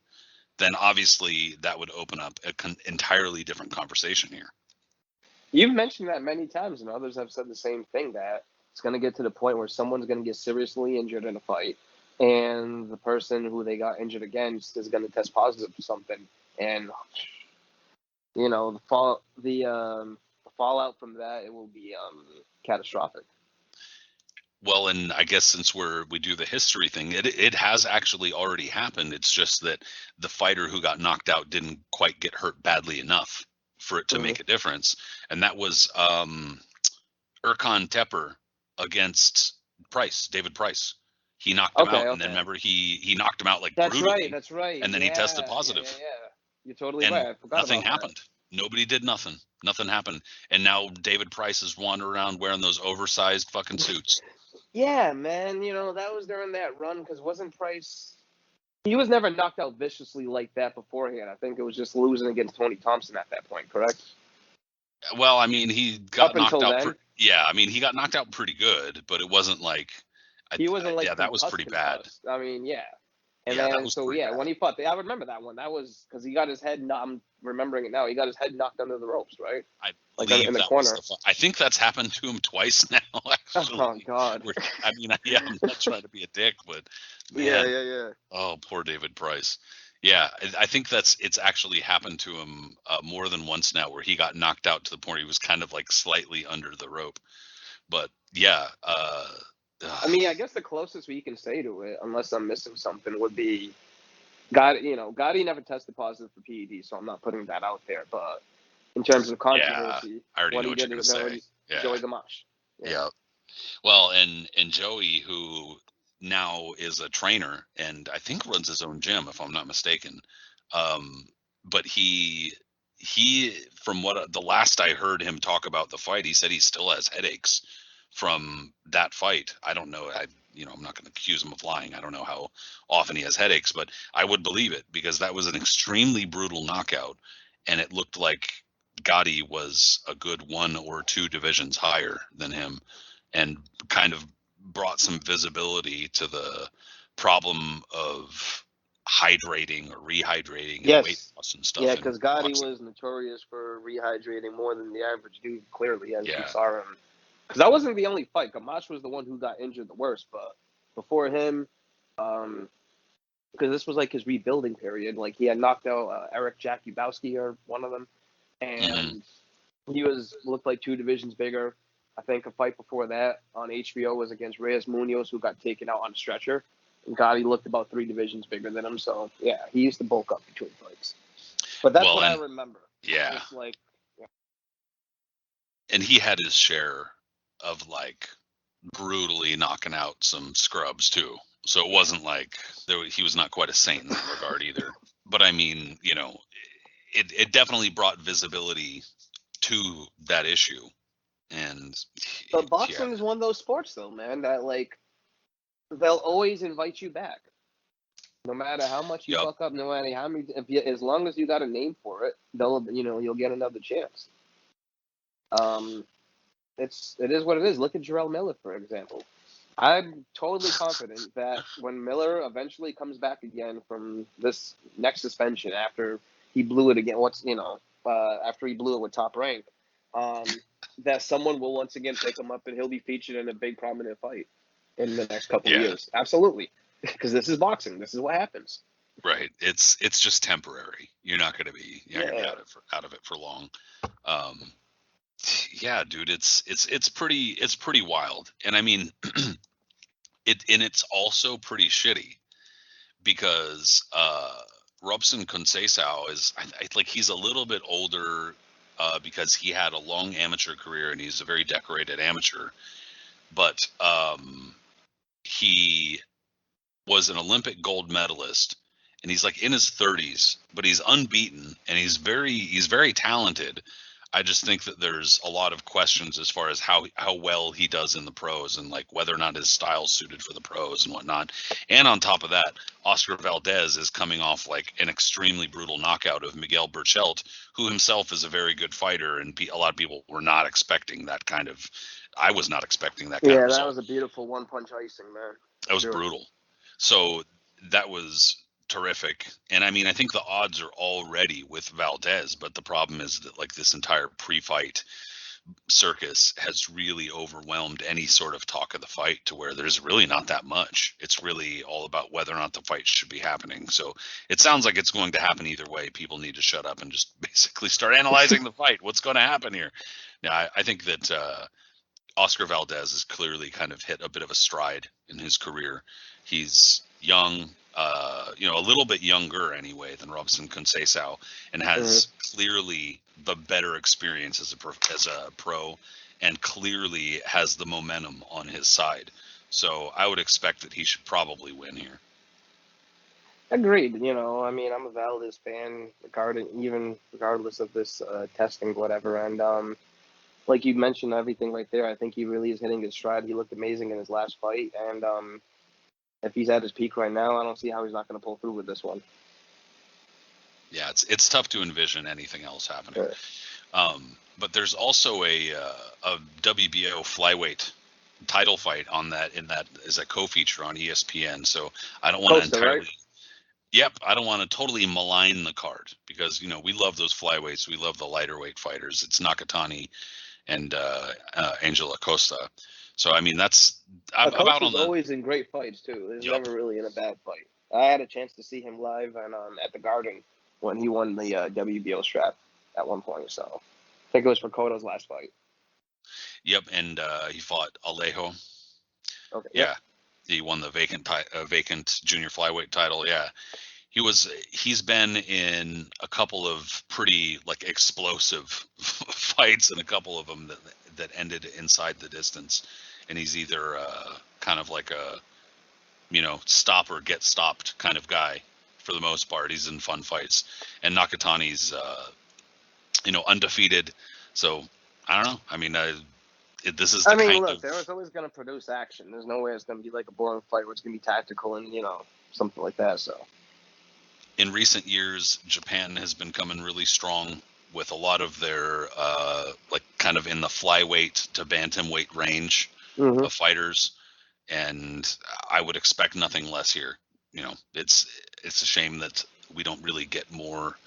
then obviously that would open up an entirely different conversation here. You've mentioned that many times, and others have said the same thing, that it's going to get to the point where someone's going to get seriously injured in a fight, and the person who they got injured against is going to test positive for something, and the fallout from that, it will be catastrophic. Well, and I guess since we do the history thing, it has actually already happened. It's just that the fighter who got knocked out didn't quite get hurt badly enough for it to make a difference. And that was Erkan Tepper against David Price. He knocked him out, and then remember he knocked him out like brutally. That's right. And then he tested positive. Yeah. You're totally right. I forgot nothing about happened. That. Nobody did nothing. Nothing happened. And now David Price is wandering around wearing those oversized fucking suits. Yeah, man. That was during that run, because wasn't Price... He was never knocked out viciously like that beforehand. I think it was just losing against Tony Thompson at that point, correct? Well, I mean, he got knocked out. He got knocked out pretty good, but it wasn't like... He wasn't like... Yeah, that was pretty bad. I mean, yeah. And then, when he fought, I remember that one. That was because he got his head... I'm remembering it now. He got his head knocked under the ropes, right? I believe in the corner. I think that's happened to him twice now, actually. Oh, God. I'm not trying to be a dick, but... Man, yeah. Oh, poor David Price. Yeah, I think it's actually happened to him more than once now, where he got knocked out to the point he was kind of like slightly under the rope. But yeah, I guess the closest we can say to it, unless I'm missing something, would be Gotti never tested positive for PED, so I'm not putting that out there. But in terms of controversy, I already know what you're going to say. Joey Gamache. Yeah. Well, and Joey, who now is a trainer and I think runs his own gym, if I'm not mistaken. But he from what the last I heard him talk about the fight, he said he still has headaches from that fight. I don't know. I'm not going to accuse him of lying. I don't know how often he has headaches, but I would believe it, because that was an extremely brutal knockout, and it looked like Gotti was a good 1 or 2 divisions higher than him, and kind of brought some visibility to the problem of hydrating or rehydrating and weight loss and stuff. Yeah, because Gotti was notorious for rehydrating more than the average dude, clearly, as we saw him. Because that wasn't the only fight. Gamache was the one who got injured the worst, but before him, because this was like his rebuilding period, like he had knocked out Eric Jakubowski, or one of them, and he looked like 2 divisions bigger. I think a fight before that on HBO was against Reyes Munoz, who got taken out on a stretcher. And Gotti looked about 3 divisions bigger than him. So, yeah, he used to bulk up between fights. But that's what I remember. Yeah. And he had his share of, like, brutally knocking out some scrubs, too. So it wasn't like he was not quite a saint in that regard either. But, I mean, it definitely brought visibility to that issue. And but boxing is one of those sports, though, man, that like they'll always invite you back, no matter how much you fuck up, no matter how many. As long as you got a name for it, you'll get another chance. It is what it is. Look at Jarrell Miller, for example. I'm totally confident that when Miller eventually comes back again from this next suspension after he blew it again, after he blew it with Top Rank. That someone will once again pick him up and he'll be featured in a big prominent fight in the next couple of years. Absolutely. Because this is boxing. This is what happens. Right. It's just temporary. You're not going to be out of it for long. Yeah, dude, it's pretty wild. And I mean, it's also pretty shitty because Robson Conceição is like he's a little bit older because he had a long amateur career and he's a very decorated amateur, but he was an Olympic gold medalist and he's like in his 30s, but he's unbeaten and he's very talented. I just think that there's a lot of questions as far as how well he does in the pros and like whether or not his style's suited for the pros and whatnot. And on top of that, Oscar Valdez is coming off like an extremely brutal knockout of Miguel Berchelt, who himself is a very good fighter, and a lot of people were not expecting that kind of. I was not expecting that kind of result. Yeah, that was a beautiful one-punch icing, man. That was brutal. So that was terrific. And I mean, I think the odds are already with Valdez, but the problem is that like this entire pre-fight circus has really overwhelmed any sort of talk of the fight to where there's really not that much. It's really all about whether or not the fight should be happening. So it sounds like it's going to happen either way. People need to shut up and just basically start analyzing the fight. What's going to happen here? Now, I think that Oscar Valdez has clearly kind of hit a bit of a stride in his career. He's young, a little bit younger anyway than Robson Conceição, and has clearly the better experience as a pro, and clearly has the momentum on his side. So I would expect that he should probably win here. Agreed. I mean, I'm a Valdez fan, regardless of this testing, whatever. And like you mentioned, everything right there, I think he really is hitting his stride. He looked amazing in his last fight, and if he's at his peak right now, I don't see how he's not going to pull through with this one. Yeah, it's tough to envision anything else happening. Sure. But there's also a WBO flyweight title fight in that is a co-feature on ESPN. So I don't want to entirely. Right? Yep, I don't want to totally malign the card because we love those flyweights. We love the lighter weight fighters. It's Nakatani and Angel Acosta. So I mean that's about on the. Always in great fights too. He's never really in a bad fight. I had a chance to see him live and at the Garden when he won the WBO strap at one point. So I think it was for Cotto's last fight. Yep, and he fought Alejo. Okay. Yeah, yep. He won the vacant junior flyweight title. Yeah, he's been in a couple of pretty like explosive fights and a couple of them that ended inside the distance, and he's either kind of like a stop or get stopped kind of guy. For the most part, he's in fun fights, and Nakatani's undefeated. So I don't know. I mean, this is. Look, there was always going to produce action. There's no way it's going to be like a boring fight where it's going to be tactical and something like that. So. In recent years, Japan has been coming really strong with a lot of their like kind of in the flyweight to bantamweight range of fighters, and I would expect nothing less here. It's a shame that we don't really get more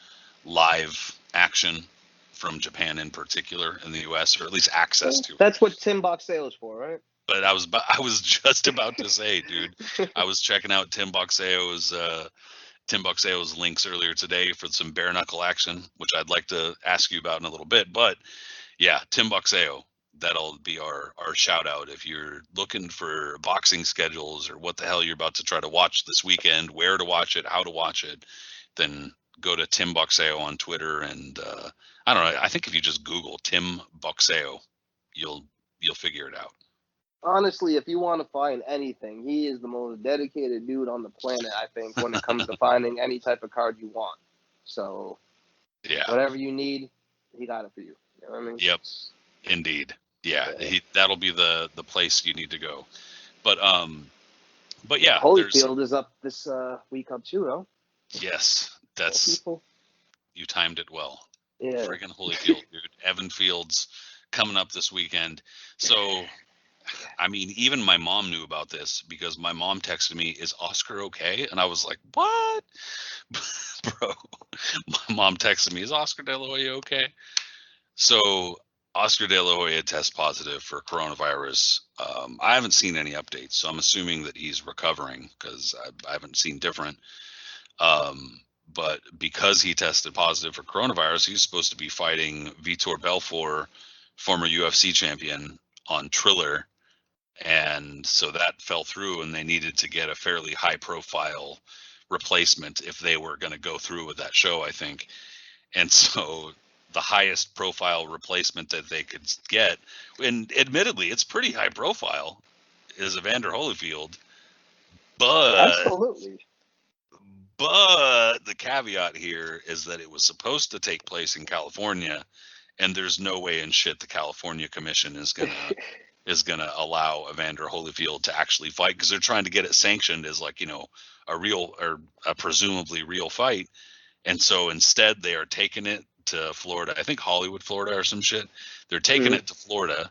live action from Japan in particular in the U.S. or at least access to. That's what Tim Boxeo is for, right? But I was just about to say, dude, I was checking out Tim Boxeo's links earlier today for some bare knuckle action, which I'd like to ask you about in a little bit. But yeah, Tim Boxeo, that'll be our shout out. If you're looking for boxing schedules or what the hell you're about to try to watch this weekend, where to watch it, how to watch it, then go to Tim Boxeo on Twitter. And I don't know, I think if you just Google Tim Boxeo, you'll figure it out. Honestly, if you want to find anything, he is the most dedicated dude on the planet, I think, when it comes to finding any type of card you want. So, yeah, whatever you need, he got it for you. You know what I mean? Yep, indeed. Yeah, that'll be the place you need to go. But yeah, Holyfield is up this week up too, though. Yes, you timed it well. Yeah, friggin' Holyfield, dude. Evan Fields coming up this weekend. So. I mean, even my mom knew about this because my mom texted me, "Is Oscar okay?" And I was like, "What?" Bro, my mom texted me, "Is Oscar De La Hoya okay?" So Oscar De La Hoya tests positive for coronavirus. I haven't seen any updates, so I'm assuming that he's recovering because I haven't seen different. But because he tested positive for coronavirus, he's supposed to be fighting Vitor Belfort, former UFC champion, on Triller And so that fell through, and they needed to get a fairly high-profile replacement if they were going to go through with that show, I think. And so the highest profile replacement that they could get, and admittedly, it's pretty high profile, is Evander Holyfield. Absolutely. But the caveat here is that it was supposed to take place in California, and there's no way in shit the California Commission is gonna allow Evander Holyfield to actually fight, because they're trying to get it sanctioned as, like, a real, or a presumably real fight. And so instead they are taking it to Florida. I think Hollywood, Florida, or some shit. They're taking it to Florida,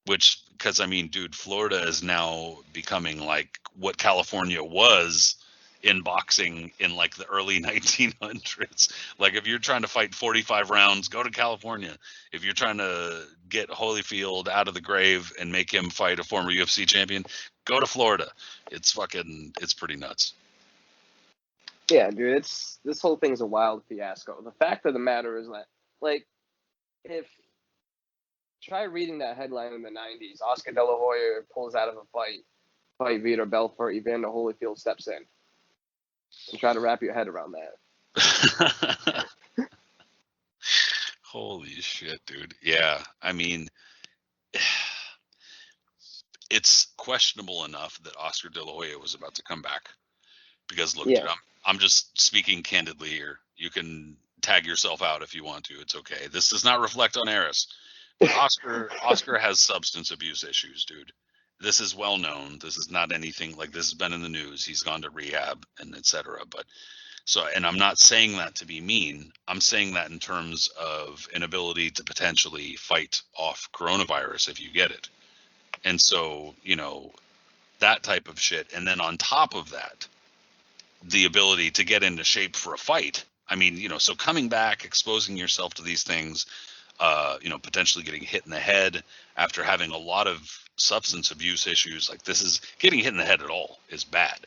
which, because I mean, dude, Florida is now becoming like what California was in boxing in like the early 1900s. Like, if you're trying to fight 45 rounds, go to California. If you're trying to get Holyfield out of the grave and make him fight a former UFC champion, go to Florida. It's pretty nuts. Yeah, dude, this whole thing's a wild fiasco. The fact of the matter is that, like, try reading that headline in the 90s, Oscar De La Hoya pulls out of a fight Vitor Belfort, Evander Holyfield steps in. And try to wrap your head around that. Holy shit, dude. Yeah, I mean, it's questionable enough that Oscar De La Hoya was about to come back. Because look, dude, I'm just speaking candidly here. You can tag yourself out if you want to. It's okay. This does not reflect on Aris. But Oscar has substance abuse issues, dude. This is well known. This is not anything like, this has been in the news. He's gone to rehab and etc. But so, and I'm not saying that to be mean. I'm saying that in terms of an ability to potentially fight off coronavirus if you get it. And so, that type of shit. And then on top of that, the ability to get into shape for a fight. I mean, so coming back, exposing yourself to these things, potentially getting hit in the head after having a lot of substance abuse issues. Like, this is getting hit in the head at all is bad.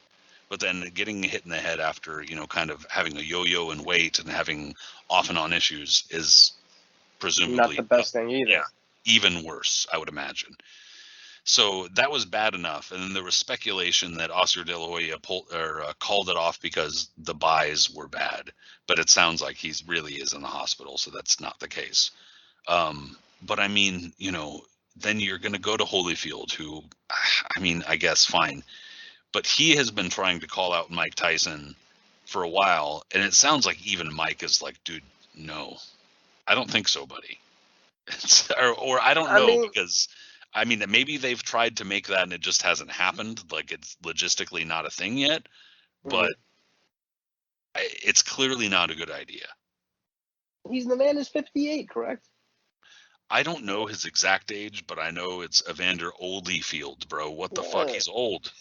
But then getting hit in the head after, kind of having a yo-yo in weight and having off and on issues is presumably not the best thing either. Yeah, even worse, I would imagine. So that was bad enough. And then there was speculation that Oscar De La Hoya called it off because the buys were bad. But it sounds like he really is in the hospital, so that's not the case. But I mean, then you're going to go to Holyfield, who, I mean, I guess fine. But he has been trying to call out Mike Tyson for a while. And it sounds like even Mike is like, dude, no, I don't think so, buddy. or I don't know, because I mean, maybe they've tried to make that and it just hasn't happened. Like, it's logistically not a thing yet, but it's clearly not a good idea. The man is 58, correct? I don't know his exact age, but I know it's Evander Holyfield, bro. What the fuck? He's old.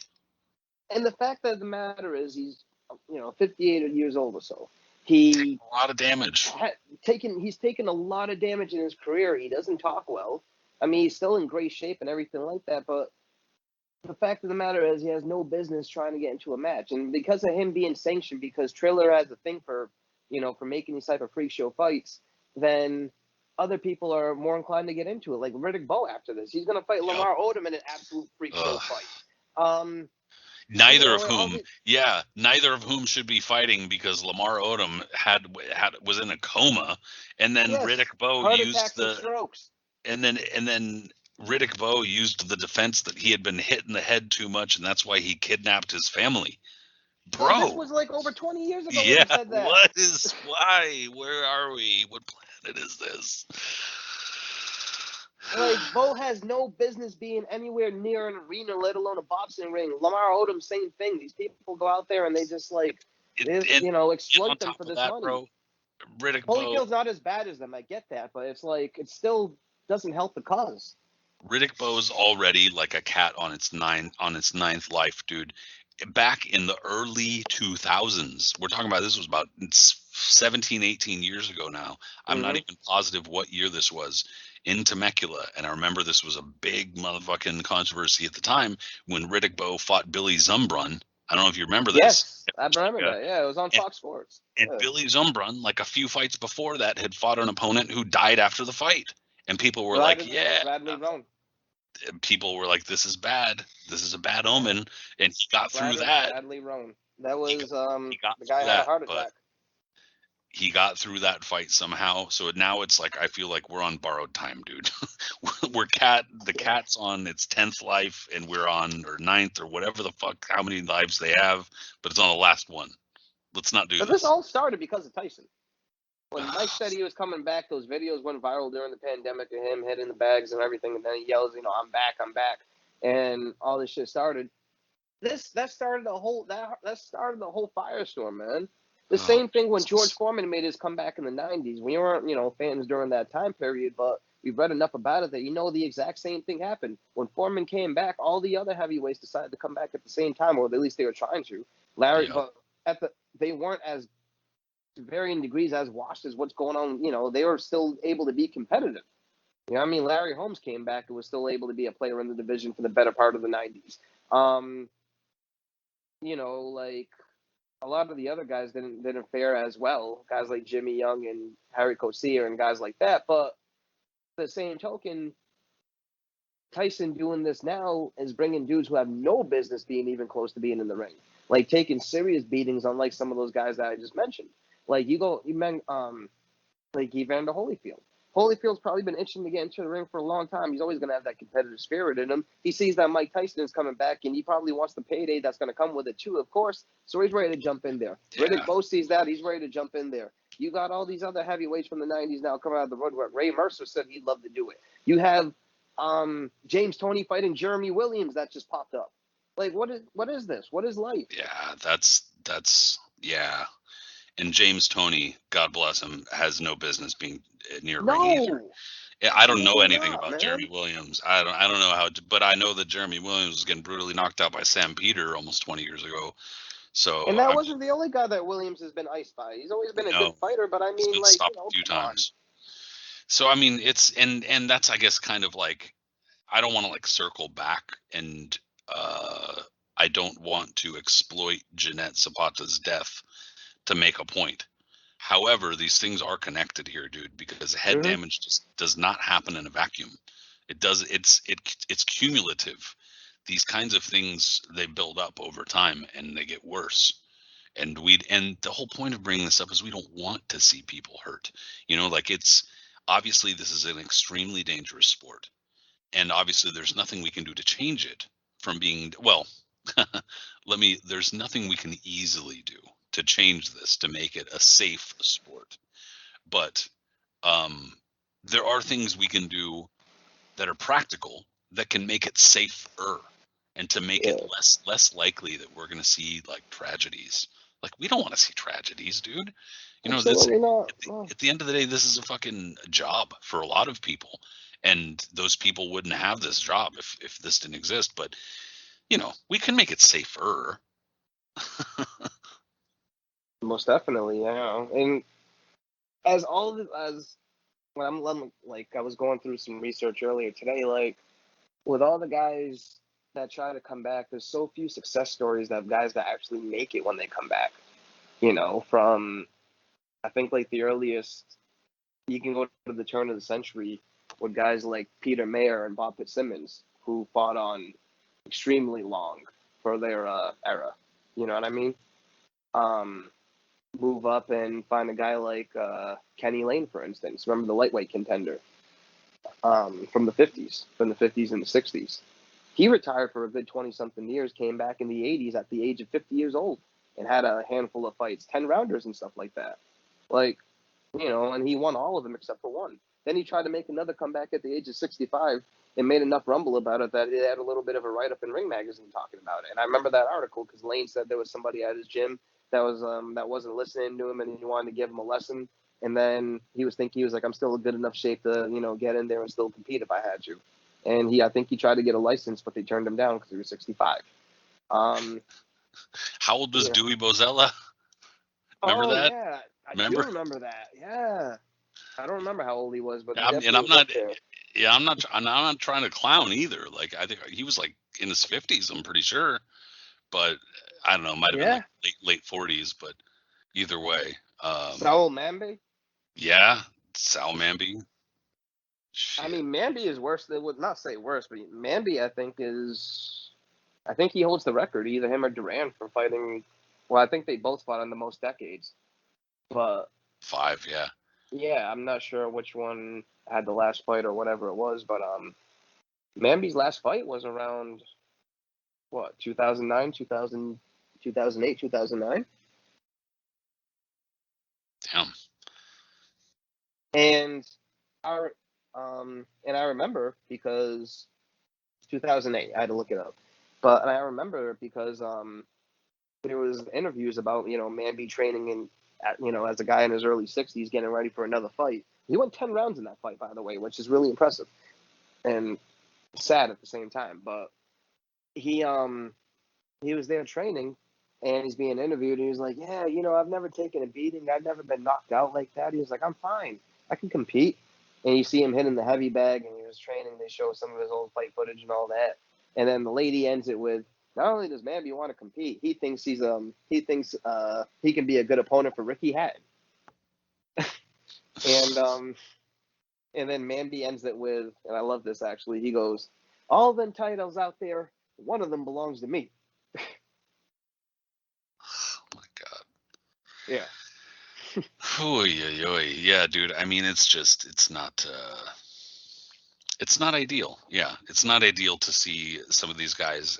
And the fact of the matter is, he's 58 years old or so. He a lot of damage. He's taken a lot of damage in his career. He doesn't talk well. I mean, he's still in great shape and everything like that, but the fact of the matter is, he has no business trying to get into a match. And because of him being sanctioned, because Triller has a thing for making these type of freak show fights, then other people are more inclined to get into it. Like Riddick Bowe after this, he's going to fight Lamar Odom in an absolute freak show fight. Neither of whom should be fighting, because Lamar Odom was in a coma, and then Riddick Bowe used the strokes. And then Riddick Bowe used the defense that he had been hit in the head too much, and that's why he kidnapped his family. Bro, this was like over 20 years ago. Yeah, when he said that. Why? Where are we? What planet is this? Like, Bowe has no business being anywhere near an arena, let alone a boxing ring. Lamar Odom, same thing. These people go out there and they just exploit them for this money. Bro, Holyfield's not as bad as them. I get that, but it's like, it still doesn't help the cause. Riddick Bowe's already like a cat on its ninth life, dude. Back in the early 2000s, we're talking about, this was about 17, 18 years ago now. I'm not even positive what year this was, in Temecula. And I remember this was a big motherfucking controversy at the time when Riddick Bowe fought Billy Zumbrun. I don't know if you remember this. Yes, I remember that. Yeah, it was on Fox Sports. And Billy Zumbrun, like a few fights before that, had fought an opponent who died after the fight. And people were Bradley Roan. people were like, "This is bad. This is a bad omen," and he got through that. Badly wrong. That was He got the guy through had a that, heart but attack. he got through that fight somehow. So now it's like I feel like we're on borrowed time, dude. The cat's on its 10th life, and we're on or 9th or whatever the fuck, how many lives they have, but it's on the last one. Let's not do But this. this all started because of Tyson. When Mike said he was coming back, those videos went viral during the pandemic of him hitting the bags and everything, and then he yells, I'm back, and all this shit started. That started the whole firestorm, man. The same thing when George Foreman made his comeback in the 90s. We weren't, fans during that time period, but we've read enough about it that the exact same thing happened. When Foreman came back, all the other heavyweights decided to come back at the same time, or at least they were trying to. But they weren't as varying degrees as washed as what's going on. They were still able to be competitive. Larry Holmes came back and was still able to be a player in the division for the better part of the 90s. Like a lot of the other guys didn't fare as well. Guys like Jimmy Young and Harry Coetzee and guys like that. But the same token, Tyson doing this now is bringing dudes who have no business being even close to being in the ring, like taking serious beatings, unlike some of those guys that I just mentioned. Like like Evander Holyfield. Holyfield's probably been itching to get into the ring for a long time. He's always going to have that competitive spirit in him. He sees that Mike Tyson is coming back, and he probably wants the payday that's going to come with it too, of course. So he's ready to jump in there. Yeah. Riddick Bowe sees that. He's ready to jump in there. You got all these other heavyweights from the 90s now coming out of the woodwork. Ray Mercer said he'd love to do it. You have James Toney fighting Jeremy Williams that just popped up. Like, what is this? What is life? Yeah, that's yeah. And James Toney, God bless him, has no business being near ring either. I don't know anything about Jeremy Williams. I don't know how, but I know that Jeremy Williams was getting brutally knocked out by Sam Peter almost 20 years ago. So and that wasn't the only guy that Williams has been iced by. He's always been a good fighter, but he's been stopped a few times. So it's and that's I guess kind of like I don't want to like circle back and I don't want to exploit Jeanette Zapata's death to make a point. However, these things are connected here, dude, because head damage just does not happen in a vacuum. It does. It's cumulative. These kinds of things, they build up over time and they get worse. And the whole point of bringing this up is we don't want to see people hurt. Like it's obviously this is an extremely dangerous sport. And obviously there's nothing we can do to change it from being, well, there's nothing we can easily do to change this to make it a safe sport. But there are things we can do that are practical that can make it safer and to make it less likely that we're going to see like tragedies. Like we don't want to see tragedies, dude. Absolutely not. At the end of the day, this is a fucking job for a lot of people. And those people wouldn't have this job if this didn't exist. But, we can make it safer. Most definitely, yeah. And as when I'm like, I was going through some research earlier today, like with all the guys that try to come back, there's so few success stories of guys that actually make it when they come back. From I think like the earliest you can go to the turn of the century with guys like Peter Mayer and Bob Fitzsimmons, who fought on extremely long for their era. You know what I mean? Move up and find a guy like Kenny Lane, for instance. Remember the lightweight contender from the 50s and the 60s. He retired for a good 20-something years, came back in the 80s at the age of 50 years old and had a handful of fights, 10 rounders and stuff like that. Like, and he won all of them except for one. Then he tried to make another comeback at the age of 65 and made enough rumble about it that it had a little bit of a write-up in Ring Magazine talking about it. And I remember that article because Lane said there was somebody at his gym that wasn't listening to him and he wanted to give him a lesson. And then he was like, I'm still in good enough shape to, get in there and still compete if I had to. And I think he tried to get a license, but they turned him down because he was 65. How old was Dewey Bozella? Remember that? Yeah, I do remember that. Yeah, I don't remember how old he was, but I'm not trying to clown either. Like I think he was like in his 50s. I'm pretty sure, but I don't know. Might have been like late 40s, but either way. Saul Mambe. Yeah, Sal Mambe. I Shit. mean, Manby is worse. They would not say worse, but Manby, I think he holds the record, either him or Duran, for fighting. Well, I think they both fought in the most decades. But 5, yeah. yeah, I'm not sure which one had the last fight or whatever it was. But Manby's last fight was around what, 2009, 2000, 2008, 2009, Damn. and I remember because 2008. I had to look it up, but I remember because there was interviews about Manby training as a guy in his early 60s getting ready for another fight. He went 10 rounds in that fight, by the way, which is really impressive and sad at the same time. But he was there training, and he's being interviewed, and he was like, yeah, I've never taken a beating. I've never been knocked out like that. He was like, I'm fine. I can compete. And you see him hitting the heavy bag, and he was training. They show some of his old fight footage and all that. And then the lady ends it with, not only does Manby want to compete, he thinks he can be a good opponent for Ricky Hatton. And and then Manby ends it with, and I love this actually, he goes, all them titles out there, one of them belongs to me. Oh my God. Yeah. Yeah, dude. I mean, it's not ideal. Yeah, it's not ideal to see some of these guys.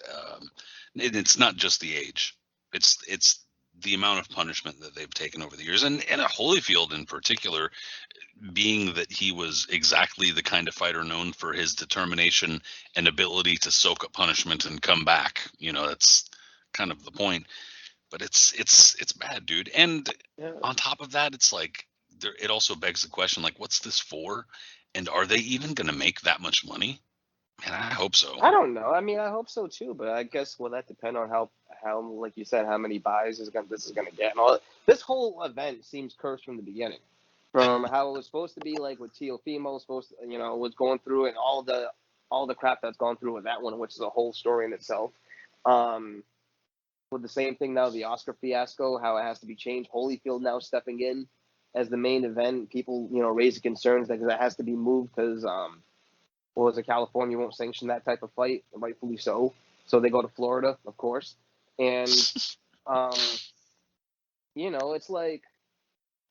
And it's not just the age. It's the amount of punishment that they've taken over the years, and Holyfield in particular, being that he was exactly the kind of fighter known for his determination and ability to soak up punishment and come back. That's kind of the point. But it's bad, dude. And Yeah. on top of that, it's like it also begs the question, like, what's this for? And are they even going to make that much money? Man, I hope so. I don't know. I mean, I hope so too, but I guess will that depend on how like you said, how many buys this is gonna get, and all. This whole event seems cursed from the beginning, from how it was supposed to be, like with Teofimo supposed to, was going through, and all the crap that's gone through with that one, which is a whole story in itself. With the same thing now, the Oscar fiasco, how it has to be changed. Holyfield now stepping in as the main event. People, raising concerns that it has to be moved because what was it, California won't sanction that type of fight, rightfully so. So they go to Florida, of course. And, um, it's like,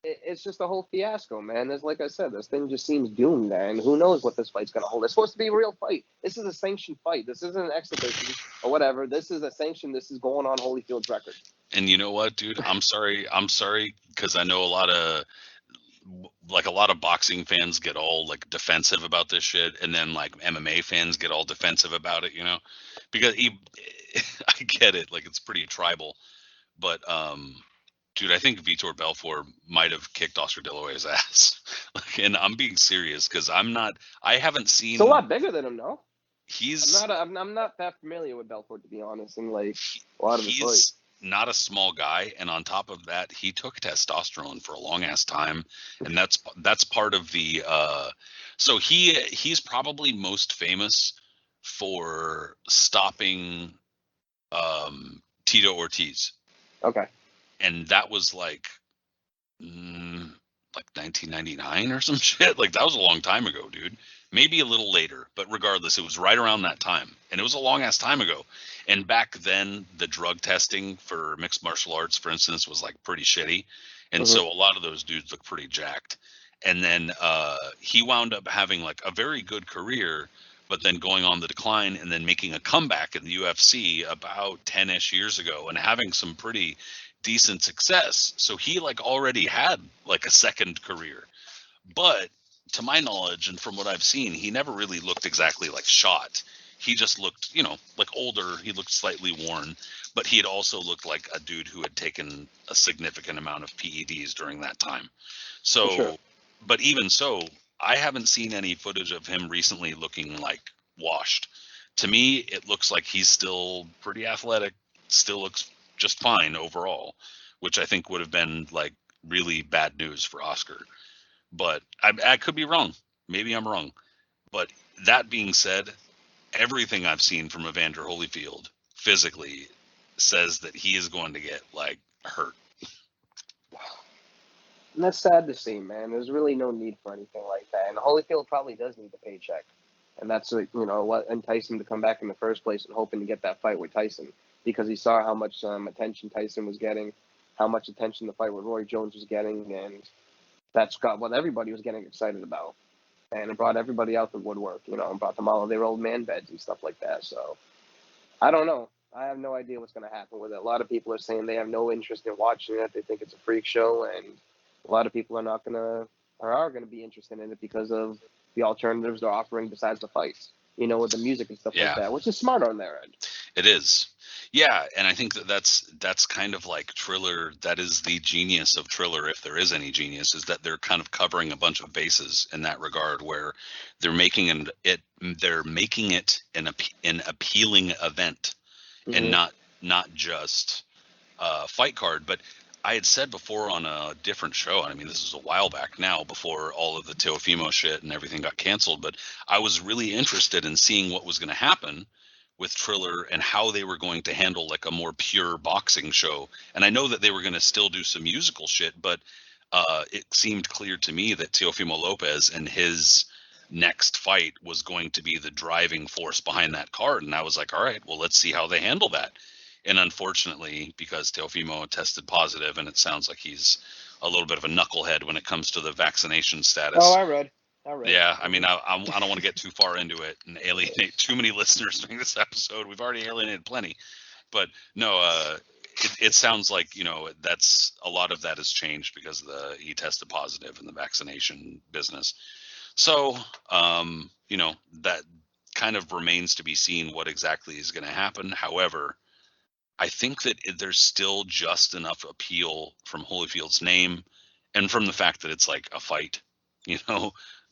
it's just a whole fiasco, man. There's, like I said, this thing just seems doomed, and who knows what this fight's going to hold. It's supposed to be a real fight. This is a sanctioned fight. This isn't an exhibition or whatever. This is a sanction. This is going on Holyfield's record. And you know what, dude? I'm sorry, because I know a lot of boxing fans get all like defensive about this shit, and then like MMA fans get all defensive about it, because I get it, like it's pretty tribal, but dude, I think Vitor Belfort might have kicked Oscar De La Hoya's ass. Like, and I'm being serious because I haven't seen. It's a lot bigger than him, no? He's I'm not that familiar with Belfort, to be honest, and like a lot of his fights. Not a small guy, and on top of that, he took testosterone for a long ass time, and that's part of the so he's probably most famous for stopping Tito Ortiz. Okay. And that was like 1999 or some shit. Like that was a long time ago, dude. Maybe a little later, but regardless, it was right around that time, and it was a long ass time ago. And back then, the drug testing for mixed martial arts, for instance, was like pretty shitty, and so a lot of those dudes look pretty jacked. And then he wound up having like a very good career, but then going on the decline, and then making a comeback in the UFC about 10-ish years ago, and having some pretty decent success. So he like already had like a second career, but to my knowledge and from what I've seen, he never really looked exactly like shot. He just looked, like older. He looked slightly worn, but he had also looked like a dude who had taken a significant amount of PEDs during that time. So, sure. But even so, I haven't seen any footage of him recently looking like washed. To me, it looks like he's still pretty athletic, still looks just fine overall, which I think would have been like really bad news for Oscar. But I could be wrong. Maybe I'm wrong. But that being said, everything I've seen from Evander Holyfield physically says that he is going to get like hurt. And that's sad to see, man. There's really no need for anything like that. And Holyfield probably does need the paycheck. And that's what enticed him to come back in the first place and hoping to get that fight with Tyson because he saw how much attention Tyson was getting, how much attention the fight with Roy Jones was getting, and that's got what everybody was getting excited about. And it brought everybody out the woodwork, and brought them all their old man beds and stuff like that. So I don't know. I have no idea what's going to happen with it. A lot of people are saying they have no interest in watching it. They think it's a freak show, and a lot of people are going to be interested in it because of the alternatives they're offering besides the fights. With the music and stuff like that, which is smart on their end. It is. Yeah, and I think that's kind of like Triller. That is the genius of Triller, if there is any genius, is that they're kind of covering a bunch of bases in that regard, where they're making it an appealing event, and not just a fight card. But I had said before on a different show, I mean, this is a while back now, before all of the Teofimo shit and everything got canceled, but I was really interested in seeing what was going to happen with Triller and how they were going to handle like a more pure boxing show. And I know that they were going to still do some musical shit, but it seemed clear to me that Teofimo Lopez and his next fight was going to be the driving force behind that card. And I was like, all right, well, let's see how they handle that. And unfortunately, because Teofimo tested positive, and it sounds like he's a little bit of a knucklehead when it comes to the vaccination status. Oh, I read. Yeah, I mean, I don't want to get too far into it and alienate too many listeners during this episode. We've already alienated plenty. But no, it sounds like, that's a lot of that has changed because he tested positive in the vaccination business. So, that kind of remains to be seen what exactly is going to happen. However, I think that there's still just enough appeal from Holyfield's name and from the fact that it's like a fight,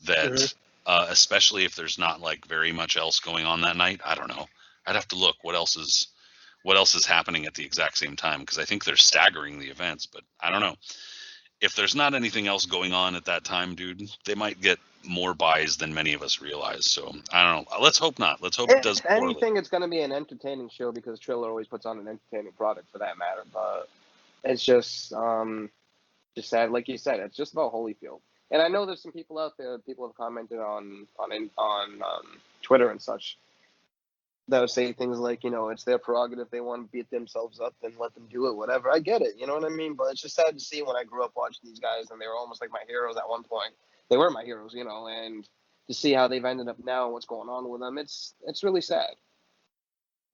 that especially if there's not like very much else going on that night. I don't know. I'd have to look what else is happening at the exact same time, because I think they're staggering the events, but I don't know. If there's not anything else going on at that time, dude, they might get more buys than many of us realize. So I don't know. Let's hope not. Let's hope it does poorly. Anything, it's going to be an entertaining show because Triller always puts on an entertaining product for that matter. But it's just sad, like you said. It's just about Holyfield. And I know there's some people out there. People have commented on Twitter and such that would say things like, it's their prerogative. They want to beat themselves up, then let them do it. Whatever. I get it. You know what I mean? But it's just sad to see when I grew up watching these guys and they were almost like my heroes at one point. They were my heroes, and to see how they've ended up now and what's going on with them, it's really sad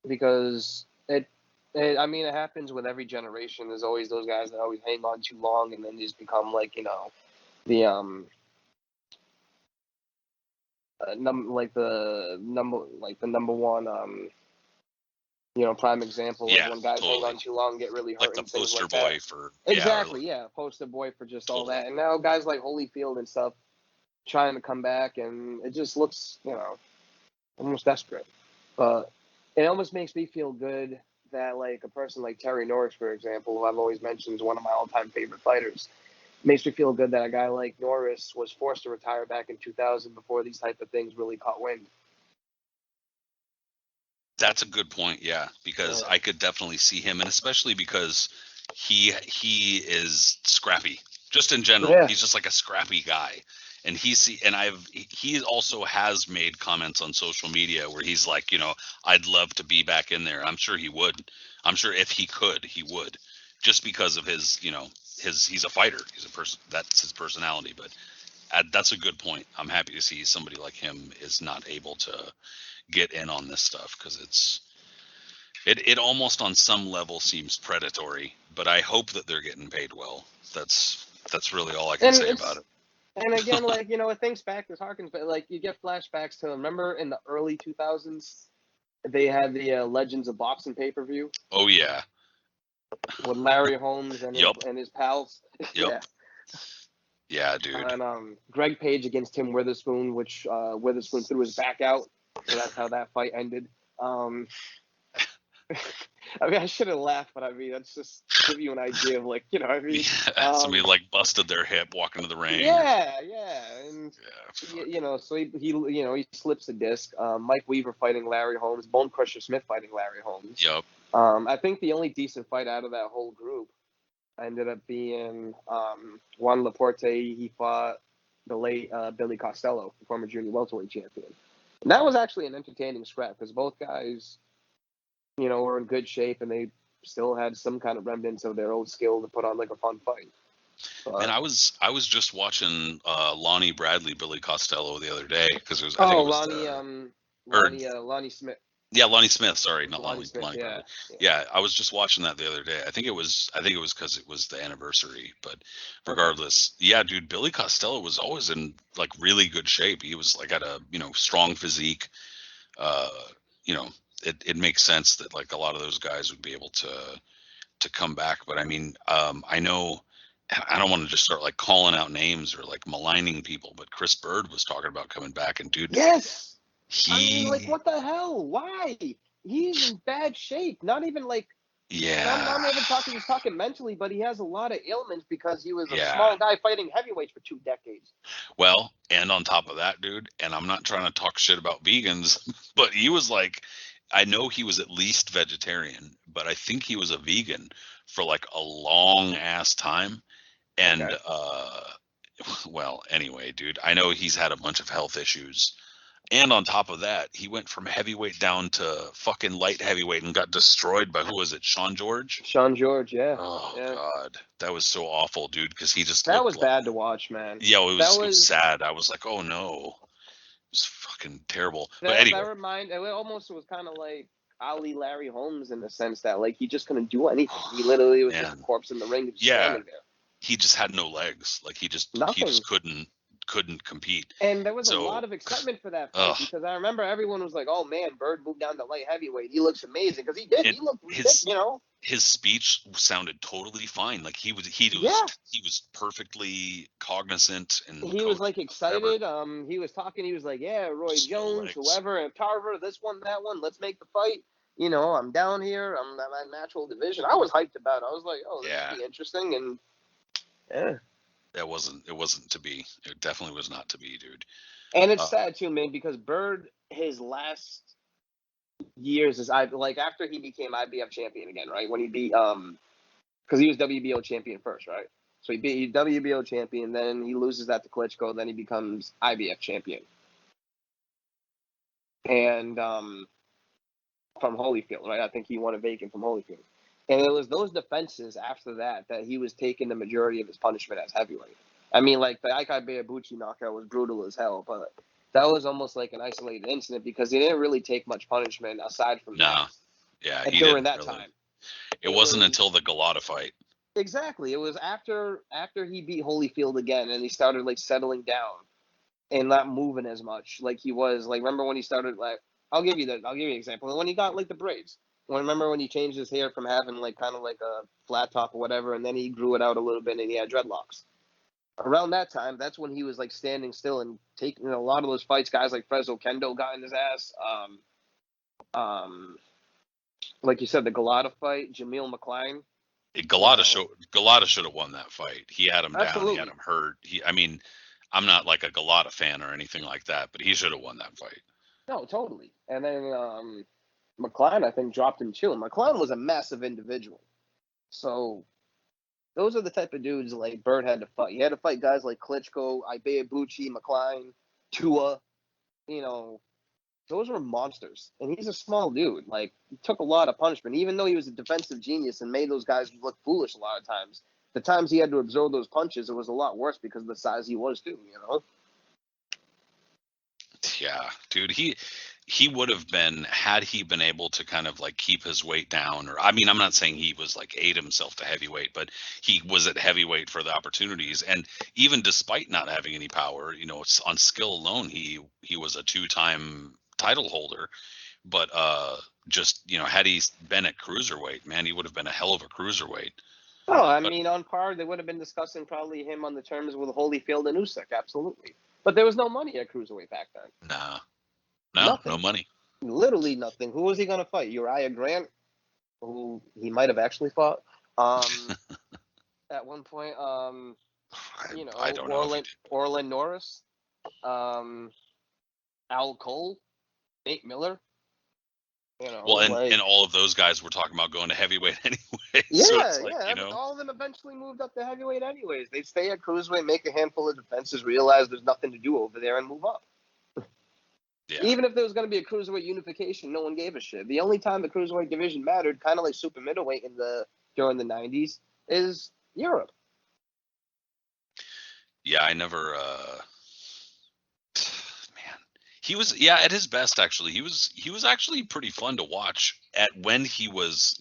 because it happens with every generation. There's always those guys that always hang on too long and then just become like, the number one prime example of when guys hang on too long, get really hurt. Like the poster boy for poster boy for just all that. And now guys like Holyfield and stuff trying to come back, and it just looks, almost desperate. But it almost makes me feel good that like a person like Terry Norris, for example, who I've always mentioned is one of my all-time favorite fighters, makes me feel good that a guy like Norris was forced to retire back in 2000 before these type of things really caught wind. That's a good point, yeah, because I could definitely see him, and especially because he is scrappy. Just in general, he's just like a scrappy guy. And he also has made comments on social media where he's like, I'd love to be back in there. I'm sure he would. I'm sure if he could, he would, just because of his, he's a fighter. He's a person. That's his personality. But that's a good point. I'm happy to see somebody like him is not able to get in on this stuff, because it almost on some level seems predatory. But I hope that they're getting paid well. That's really all I can say about it. And again, like, it thinks back, this harkens, but like you get flashbacks to, remember in the early 2000s, they had the Legends of Boxing pay-per-view. Oh, yeah. With Larry Holmes and his pals. Yep. Yeah, dude. And Greg Page against Tim Witherspoon, which Witherspoon threw his back out. So that's how that fight ended. I should have laughed, but that's just to give you an idea of like, somebody like busted their hip walking to the ring. Yeah, and so he slips a disc. Mike Weaver fighting Larry Holmes, Bone Crusher Smith fighting Larry Holmes. Yep. I think the only decent fight out of that whole group ended up being Juan Laporte. He fought the late Billy Costello, the former junior welterweight champion. And that was actually an entertaining scrap because both guys, were in good shape and they still had some kind of remnants of their old skill to put on like a fun fight. Man, I was just watching Lonnie Bradley, Billy Costello the other day because I think it was Lonnie Smith. Yeah, Lonnie Smith. Sorry, not Lonnie Smith. Lonnie Yeah. Bradley. Yeah, I was just watching that the other day. I think it was because it was the anniversary. But regardless, yeah, dude, Billy Costello was always in like really good shape. He was like at a strong physique. It makes sense that like a lot of those guys would be able to come back. But I mean, I know. I don't want to just start like calling out names or like maligning people, but Chris Bird was talking about coming back, and dude, yes, what the hell? Why? He's in bad shape. Not even like. Yeah. I'm not even talking. He's talking mentally, but he has a lot of ailments because he was a small guy fighting heavyweights for 2 decades. Well, and on top of that, dude, and I'm not trying to talk shit about vegans, but he was like, I know he was at least vegetarian, but I think he was a vegan for like a long ass time. And well, anyway, dude, I know he's had a bunch of health issues. And on top of that, he went from heavyweight down to fucking light heavyweight and got destroyed by, who was it, Sean George? Sean George, yeah. Oh, God. That was so awful, dude, because he just That was bad to watch, man. Yeah, it was sad. I was like, oh, no. It was fucking terrible. But anyway. It almost was kind of like Ali Larry Holmes in the sense that, like, he just couldn't do anything. He literally was just a corpse in the ring, just standing there. He just had no legs. Like, he just couldn't compete. And there was a lot of excitement for that fight because I remember everyone was like, "Oh man, Bird moved down to light heavyweight. He looks amazing," because he did. He looked ridiculous, His speech sounded totally fine. Like he was perfectly cognizant and he was like excited. He was talking. He was like, "Yeah, Roy Jones, whoever, and Tarver, this one, that one. Let's make the fight. I'm down here. I'm in my natural division." I was hyped about it. I was like, "Oh, this would be interesting." And yeah. It wasn't to be. It definitely was not to be, dude. And it's sad too, man, because Bird, his last years is after he became IBF champion again, right? When he beat because he was WBO champion first, right? So he beat WBO champion, then he loses that to Klitschko, then he becomes IBF champion. And from Holyfield, right? I think he won a vacant from Holyfield. And it was those defenses after that he was taking the majority of his punishment as heavyweight. I mean, like, the Aikai Beabuchi knockout was brutal as hell, but that was almost like an isolated incident because he didn't really take much punishment aside from that. Yeah, during that time. It wasn't until the Galata fight. Exactly. It was after he beat Holyfield again and he started, like, settling down and not moving as much like he was. Like, remember when he started, like, I'll give you an example. When he got, like, the braids. Remember when he changed his hair from having like kind of like a flat top or whatever, and then he grew it out a little bit and he had dreadlocks. Around that time, that's when he was like standing still and taking a lot of those fights. Guys like Fresno Kendo got in his ass. Like you said, the Galata fight, Jamil McCline. Galata should have won that fight. He had him down. He had him hurt. I mean, I'm not like a Galata fan or anything like that, but he should have won that fight. No, totally. And then McCline, I think, dropped him too. And McCline was a massive individual. So those are the type of dudes like Bird had to fight. He had to fight guys like Klitschko, Ibeabuchi, McCline, Tua. Those were monsters. And he's a small dude. Like, he took a lot of punishment. Even though he was a defensive genius and made those guys look foolish a lot of times, the times he had to absorb those punches, it was a lot worse because of the size he was too, Yeah, dude, he would have been, had he been able to kind of like keep his weight down, or I mean, I'm not saying he was like ate himself to heavyweight, but he was at heavyweight for the opportunities. And even despite not having any power, it's on skill alone, he was a 2-time title holder. But just, had he been at cruiserweight, man, he would have been a hell of a cruiserweight. Oh, I mean, on par, they would have been discussing probably him on the terms with Holyfield and Usyk, absolutely. But there was no money at cruiserweight back then. No money. Literally nothing. Who was he going to fight? Uriah Grant, who he might have actually fought at one point. I don't know. Orland Norris, Al Cole, Nate Miller. Well, and all of those guys were talking about going to heavyweight anyway. Yeah, So Yeah, it's like, yeah. All of them eventually moved up to heavyweight anyways. They'd stay at cruiserweight, make a handful of defenses, realize there's nothing to do over there, and move up. yeah. Even if there was going to be a cruiserweight unification, no one gave a shit. The only time the cruiserweight division mattered, kind of like super middleweight during the 90s, is Europe. Yeah, I never. Man, he was at his best actually. He was actually pretty fun to watch at when he was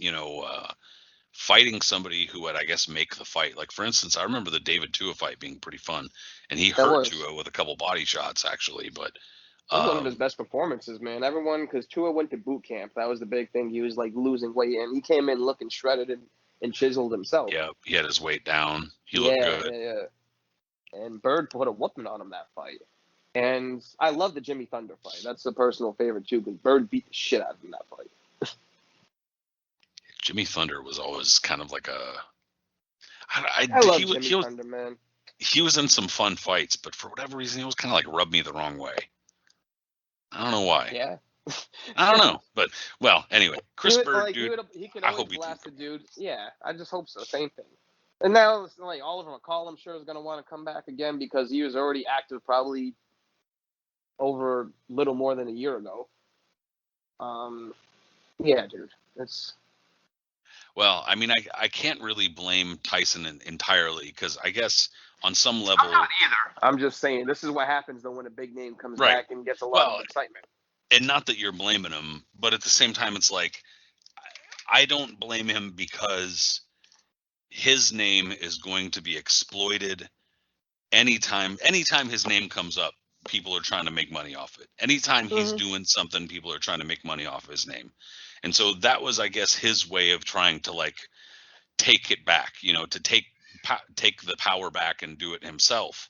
fighting somebody who would, I guess, make the fight. Like, for instance, I remember the David Tua fight being pretty fun, and he hurt Tua with a couple body shots actually. But it was one of his best performances, man. Everyone, because Tua went to boot camp, that was the big thing. He was like losing weight, and he came in looking shredded and chiseled himself. Yeah, he had his weight down. He looked good. Yeah. And Bird put a whooping on him that fight. And I love the Jimmy Thunder fight. That's a personal favorite too, because Bird beat the shit out of him in that fight. Jimmy Thunder was always kind of like a. I love Jimmy Thunder, man. He was in some fun fights, but for whatever reason, he was kind of like rubbed me the wrong way. I don't know why. Yeah. I don't know, but well, anyway, Chris Bird, dude. He can always blast a dude. Yeah, I just hope so. Same thing. And now it's like Oliver McCall, I'm sure, is going to want to come back again because he was already active probably over little more than a year ago. Yeah, dude. It's. Well, I mean, I can't really blame Tyson entirely because I guess on some level. I'm not either. I'm just saying this is what happens though when a big name comes back and gets a lot of excitement. And not that you're blaming him, but at the same time, it's like I don't blame him because his name is going to be exploited anytime his name comes up. People are trying to make money off it. Anytime he's doing something, people are trying to make money off of his name. And so that was, I guess, his way of trying to like take it back, to take the power back and do it himself.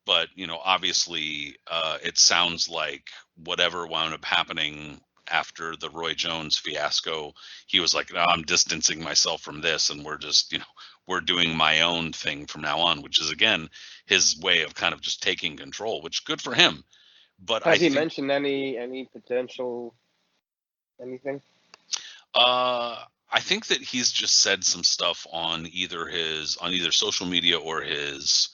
But, obviously it sounds like whatever wound up happening after the Roy Jones fiasco, he was like, no, I'm distancing myself from this. And we're just, we're doing my own thing from now on, which is, again, his way of kind of just taking control, which good for him. But has he mentioned any potential anything? I think that he's just said some stuff on either social media or his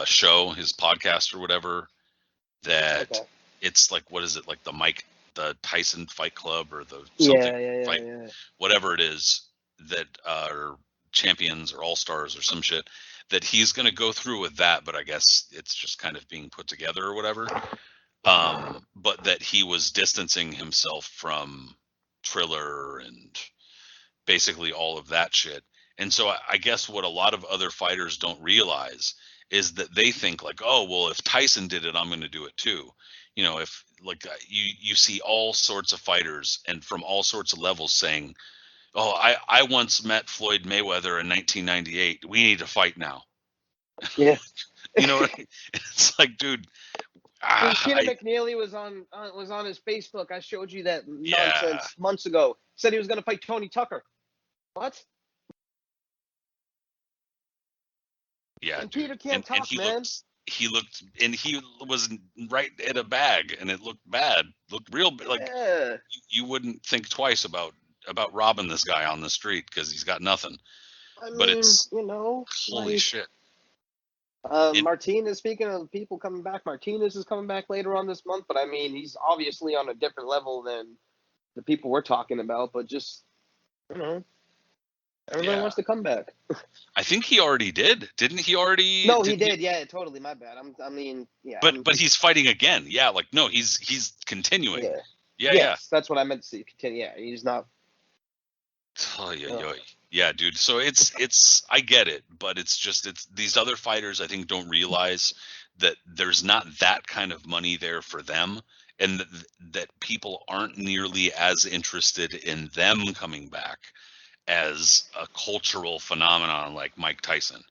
show, his podcast or whatever, that it's like, what is it, like the Tyson Fight Club or the something whatever it is that are champions or all stars or some shit, that he's going to go through with that, but I guess it's just kind of being put together or whatever. But that he was distancing himself from Triller and basically all of that shit. And so I guess what a lot of other fighters don't realize is that they think like, oh, well, if Tyson did it, I'm going to do it too. If like you see all sorts of fighters and from all sorts of levels saying, oh, I once met Floyd Mayweather in 1998. We need to fight now. Yeah. It's like, dude. Peter McNeely was on his Facebook. I showed you that nonsense months ago. Said he was going to fight Tony Tucker. What? Yeah, and Peter can't talk, man. He was right in a bag, and it looked bad. Looked real like you wouldn't think twice about robbing this guy on the street because he's got nothing. But it's holy shit. Martinez, speaking of people coming back, Martinez is coming back later on this month, but I mean, he's obviously on a different level than the people we're talking about, but just, everybody wants to come back. I think he already did. Didn't he already? No, he did. Yeah, totally. My bad. But he's fighting again. Yeah, like, no, he's continuing. Yeah. That's what I meant to see. Continue. Yeah, he's not. Oh, yeah, dude. So it's I get it, but it's these other fighters I think don't realize that there's not that kind of money there for them, and that people aren't nearly as interested in them coming back as a cultural phenomenon like Mike Tyson.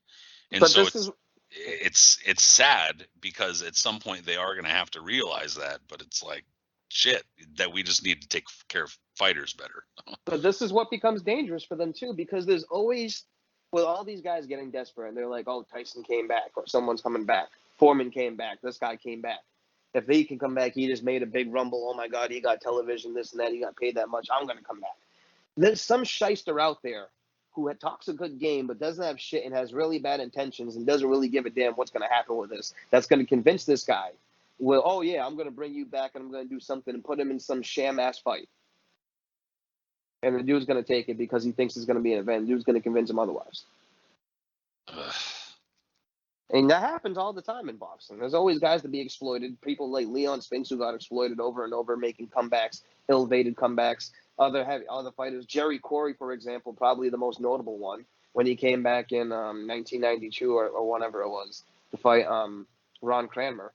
And but so it's sad because at some point they are going to have to realize that, but it's like, shit, that we just need to take care of fighters better. But this is what becomes dangerous for them too, because there's always, with all these guys getting desperate, and they're like, oh, Tyson came back, or someone's coming back. Foreman came back. This guy came back. If they can come back, he just made a big rumble. Oh my God, he got television, this and that. He got paid that much. I'm going to come back. There's some shyster out there who talks a good game but doesn't have shit and has really bad intentions and doesn't really give a damn what's going to happen with this, that's going to convince this guy, well, oh yeah, I'm going to bring you back and I'm going to do something and put him in some sham-ass fight. And the dude's going to take it because he thinks it's going to be an event. The dude's going to convince him otherwise. And that happens all the time in boxing. There's always guys to be exploited. People like Leon Spinks who got exploited over and over, making comebacks, ill-fated comebacks. Other fighters, Jerry Corey, for example, probably the most notable one, when he came back in 1992 or whenever it was to fight Ron Cranmer,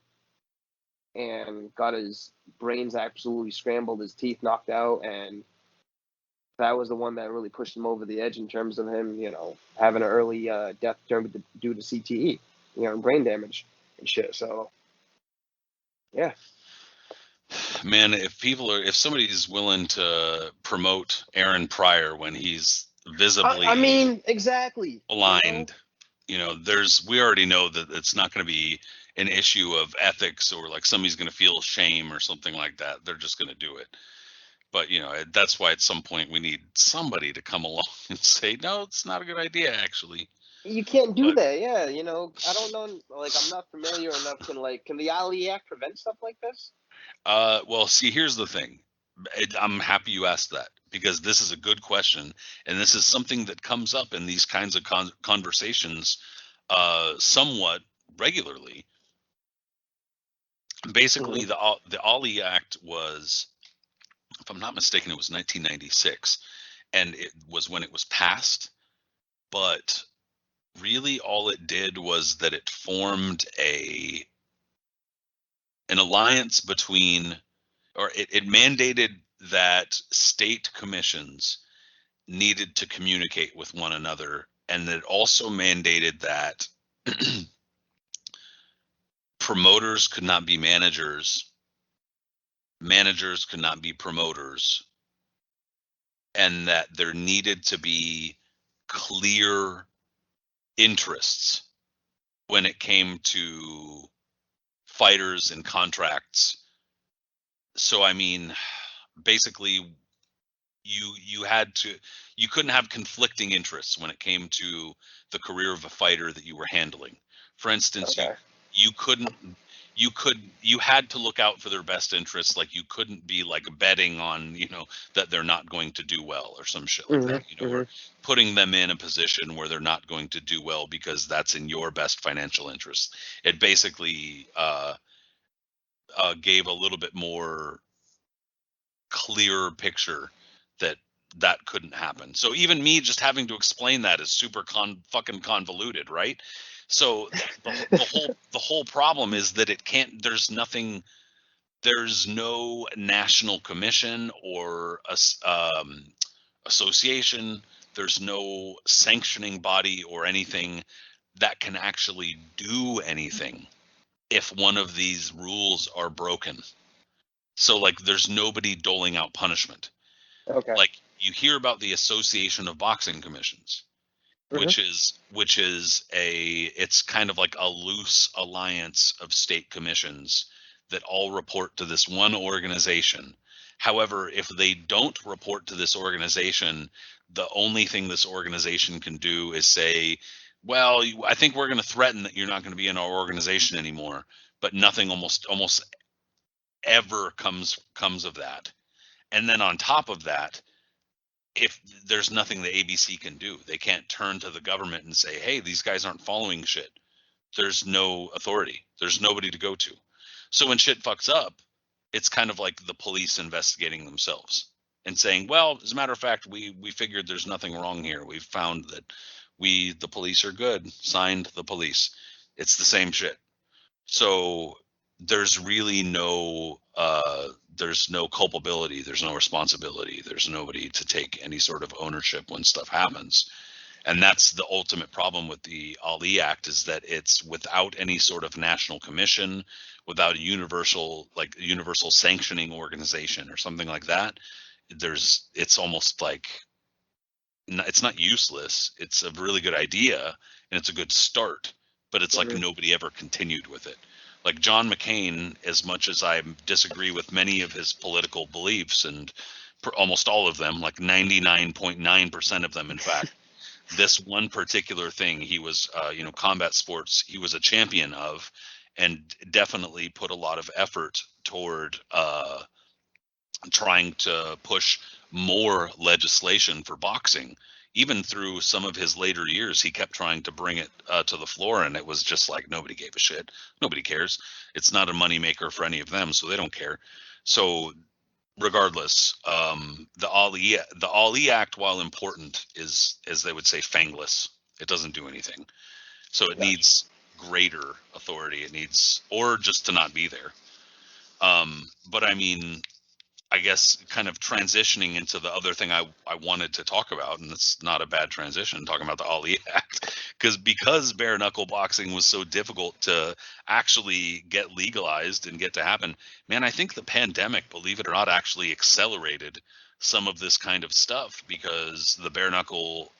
and got his brains absolutely scrambled, his teeth knocked out, and that was the one that really pushed him over the edge in terms of him, having an early death due to CTE, brain damage and shit. So, yeah. Man, if somebody's willing to promote Aaron Pryor when he's visibly, exactly aligned, we already know that it's not going to be an issue of ethics or like somebody's going to feel shame or something like that. They're just going to do it. But, that's why at some point we need somebody to come along and say, no, it's not a good idea, actually. You can't do that, yeah. I don't know, I'm not familiar enough. Can the Ali Act prevent stuff like this? Well, see, here's the thing. I'm happy you asked that, because this is a good question. And this is something that comes up in these kinds of conversations somewhat regularly. Basically, the Ali Act was, if I'm not mistaken, it was 1996, and it was when it was passed. But really, all it did was that it formed an alliance between, or it mandated that state commissions needed to communicate with one another, and it also mandated that promoters could not be managers. Managers could not be promoters, and that there needed to be clear interests when it came to fighters and contracts. So, basically, you couldn't have conflicting interests when it came to the career of a fighter that you were handling. For instance, okay. You had to look out for their best interests. Like, you couldn't be like betting on, that they're not going to do well or some shit like that, or putting them in a position where they're not going to do well because that's in your best financial interest. It basically gave a little bit more clear picture that couldn't happen. So even me just having to explain that is super fucking convoluted, right? So the whole problem is that it can't. There's no national commission or association. There's no sanctioning body or anything that can actually do anything if one of these rules are broken. So, there's nobody doling out punishment. Okay. You hear about the Association of Boxing Commissions, which is it's kind of like a loose alliance of state commissions that all report to this one organization. However, if they don't report to this organization, the only thing this organization can do is say, well, I think we're going to threaten that you're not going to be in our organization anymore. But nothing almost ever comes of that. And then on top of that, if there's nothing the ABC can do, they can't turn to the government and say, hey, these guys aren't following shit. There's no authority. There's nobody to go to. So when shit fucks up, it's kind of like the police investigating themselves and saying, well, as a matter of fact, we figured there's nothing wrong here. We've found that the police are good. Signed, the police. It's the same shit. So there's really no culpability. There's no responsibility. There's nobody to take any sort of ownership when stuff happens. And that's the ultimate problem with the Ali Act, is that it's without any sort of national commission, without a universal sanctioning organization or something like that. It's almost like, it's not useless. It's a really good idea and it's a good start, but it's like nobody ever continued with it. Like John McCain, as much as I disagree with many of his political beliefs, and almost all of them, like 99.9% of them, in fact, this one particular thing, he was, combat sports, he was a champion of, and definitely put a lot of effort toward trying to push more legislation for boxing. Even through some of his later years, he kept trying to bring it to the floor, and it was just like nobody gave a shit. Nobody cares. It's not a moneymaker for any of them, so they don't care. So regardless, the Ali Act, while important, is, as they would say, fangless. It doesn't do anything. So it needs greater authority. It needs, or just to not be there. But I mean, I guess kind of transitioning into the other thing I wanted to talk about, and it's not a bad transition, talking about the Ali Act, because bare knuckle boxing was so difficult to actually get legalized and get to happen. Man, I think the pandemic, believe it or not, actually accelerated some of this kind of stuff, because the bare knuckle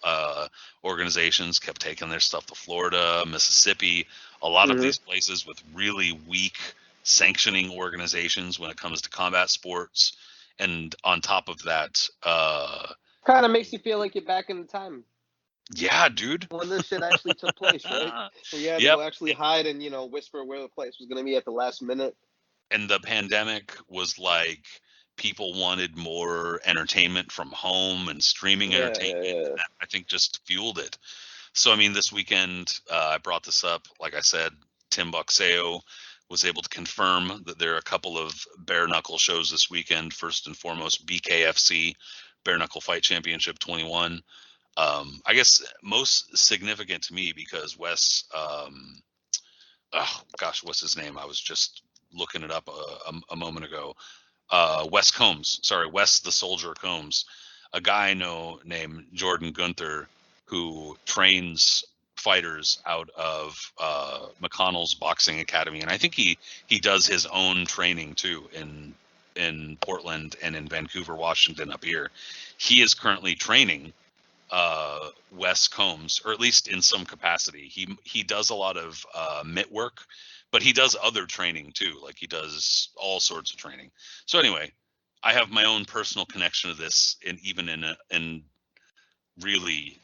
organizations kept taking their stuff to Florida, Mississippi, a lot of these places with really weak sanctioning organizations when it comes to combat sports. And on top of that, kind of makes you feel like you're back in the time. Yeah, dude. When this shit actually took place, right? So you had to actually hide and, whisper where the place was going to be at the last minute. And the pandemic was like, people wanted more entertainment from home and streaming entertainment. And that, I think, just fueled it. So, I mean, this weekend, I brought this up. Like I said, Tim Buckseo was able to confirm that there are a couple of bare knuckle shows this weekend. First and foremost, Bkfc, Bare Knuckle Fight Championship 21. I guess most significant to me because Wes, what's his name? I was just looking it up a moment ago. Wes the Soldier Combs, a guy I know named Jordan Gunther, who trains fighters out of McConnell's Boxing Academy, and I think he does his own training too in Portland and in Vancouver, Washington, up here. He is currently training Wes Combs, or at least in some capacity. He does a lot of mitt work, but he does other training too. Like, he does all sorts of training. So anyway, I have my own personal connection to this, and even in really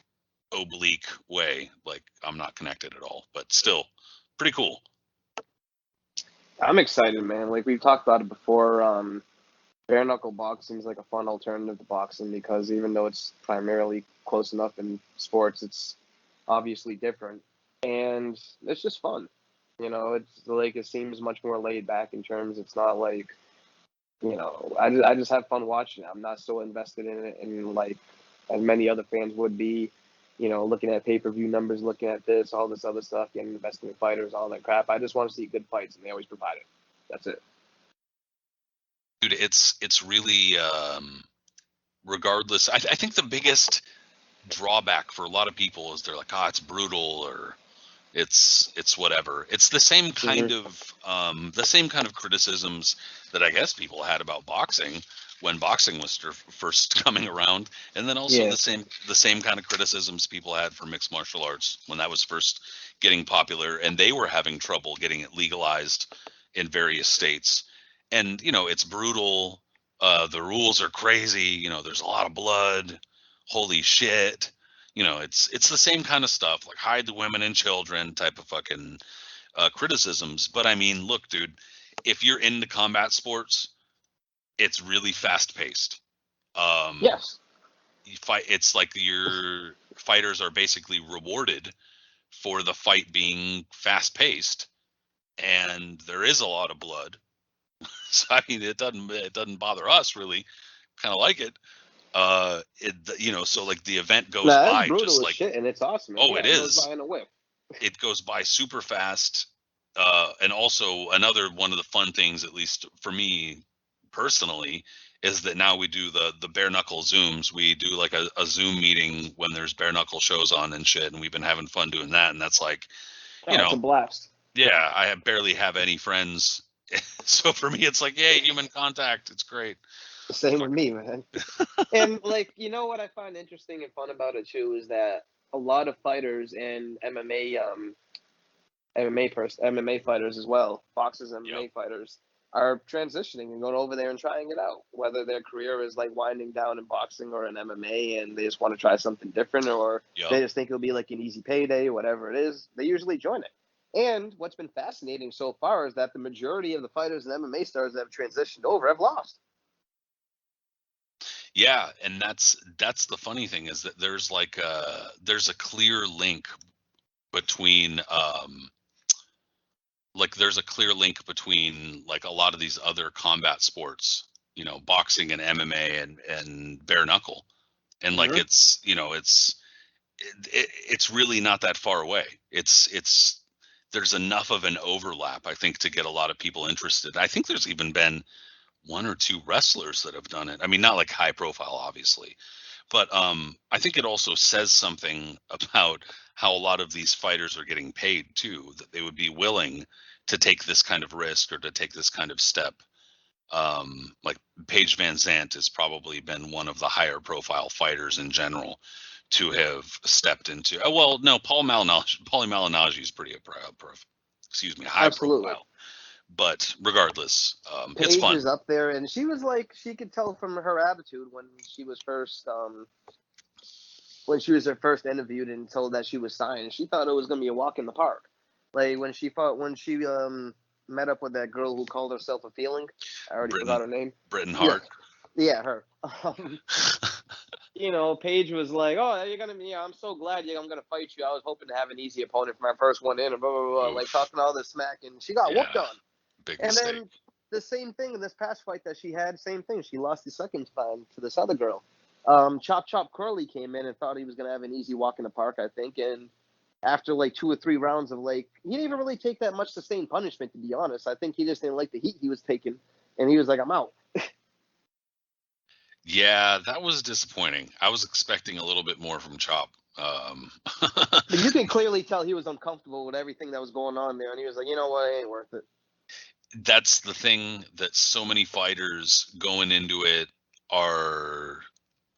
oblique way. Like, I'm not connected at all, but still pretty cool. I'm excited, man. Like, we've talked about it before. Bare knuckle boxing is like a fun alternative to boxing, because even though it's primarily close enough in sports, it's obviously different, and it's just fun. It's like, it seems much more laid back in terms. It's not like, I just have fun watching it. I'm not so invested in it, and like as many other fans would be, looking at pay-per-view numbers, looking at this, all this other stuff, getting invested in fighters, all that crap. I just want to see good fights, and they always provide it. That's it. Dude, it's really, regardless. I think the biggest drawback for a lot of people is they're like, it's brutal, or it's whatever. It's the same kind of criticisms that I guess people had about boxing when boxing was first coming around, and then also the same kind of criticisms people had for mixed martial arts when that was first getting popular, and they were having trouble getting it legalized in various states. And it's brutal. The rules are crazy. There's a lot of blood. Holy shit. It's the same kind of stuff, like hide the women and children type of fucking criticisms. But I mean, look, dude, if you're into combat sports, it's really fast paced. Yes. You fight. It's like your fighters are basically rewarded for the fight being fast paced, and there is a lot of blood. So I mean, it doesn't bother us really. Kind of like it. So like the event goes by just like shit, and it's awesome. It is. It goes by in a whip. It goes by super fast. And also another one of the fun things, at least for me personally, is that now we do the bare knuckle Zooms. We do like a Zoom meeting when there's bare knuckle shows on and shit, and we've been having fun doing that. And that's like, it's a blast. Yeah, I barely have any friends. So for me, it's like, yay, human contact. It's great. Same with me, man. And like, what I find interesting and fun about it too is that a lot of fighters and MMA fighters as well, boxers and MMA fighters, are transitioning and going over there and trying it out. Whether their career is like winding down in boxing or in MMA and they just want to try something different, or they just think it'll be like an easy payday, whatever it is, they usually join it. And what's been fascinating so far is that the majority of the fighters and MMA stars that have transitioned over have lost. Yeah, and that's the funny thing is that there's a clear link between there's a clear link between like a lot of these other combat sports, boxing and MMA and bare knuckle, and like it's really not that far away. It's there's enough of an overlap, I think, to get a lot of people interested. I think there's even been one or two wrestlers that have done it. I mean, not like high profile, obviously, but I think it also says something about how a lot of these fighters are getting paid too, that they would be willing to take this kind of risk or to take this kind of step. Like Paige Van Zandt has probably been one of the higher profile fighters in general to have stepped into. Paulie Malignaggi is pretty high profile. But regardless, it's fun. Paige is up there, and she was like, she could tell from her attitude when she was first interviewed and told that she was signed. She thought it was gonna be a walk in the park. Like when she met up with that girl who called herself a feeling. I already forgot her name. Britain Hart. Yeah, her. Paige was like, "Oh, you're gonna be. I'm so glad I'm gonna fight you. I was hoping to have an easy opponent for my first one in, and blah blah blah." Like talking all this smack, and she got whooped on. Big mistake. Then the same thing in this past fight that she had, same thing. She lost the second time to this other girl. Chop Chop Curly came in and thought he was gonna have an easy walk in the park, I think, and after like 2 or 3 rounds of he didn't even really take that much sustained punishment, to be honest. I think he just didn't like the heat he was taking, and he was like, "I'm out." Yeah, that was disappointing. I was expecting a little bit more from Chop. But you can clearly tell he was uncomfortable with everything that was going on there, and he was like, "You know what? It ain't worth it." That's the thing that so many fighters going into it are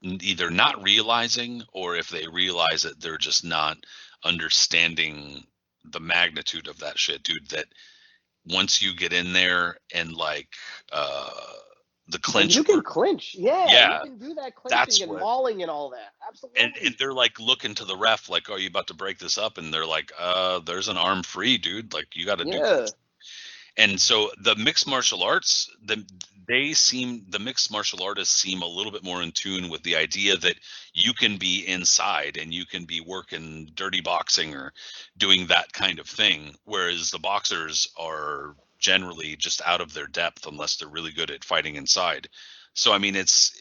either not realizing, or if they realize it, they're just not understanding the magnitude of that shit, dude. That once you get in there and the clinch, you can clinch, yeah, you can do that clinching and mauling and all that, absolutely. And they're like looking to the ref, like, "Are you about to break this up?" And they're like, "There's an arm free, dude. Like, you got to do this." And so the mixed martial arts, the mixed martial artists seem a little bit more in tune with the idea that you can be inside and you can be working dirty boxing or doing that kind of thing, whereas the boxers are generally just out of their depth unless they're really good at fighting inside. So I mean, it's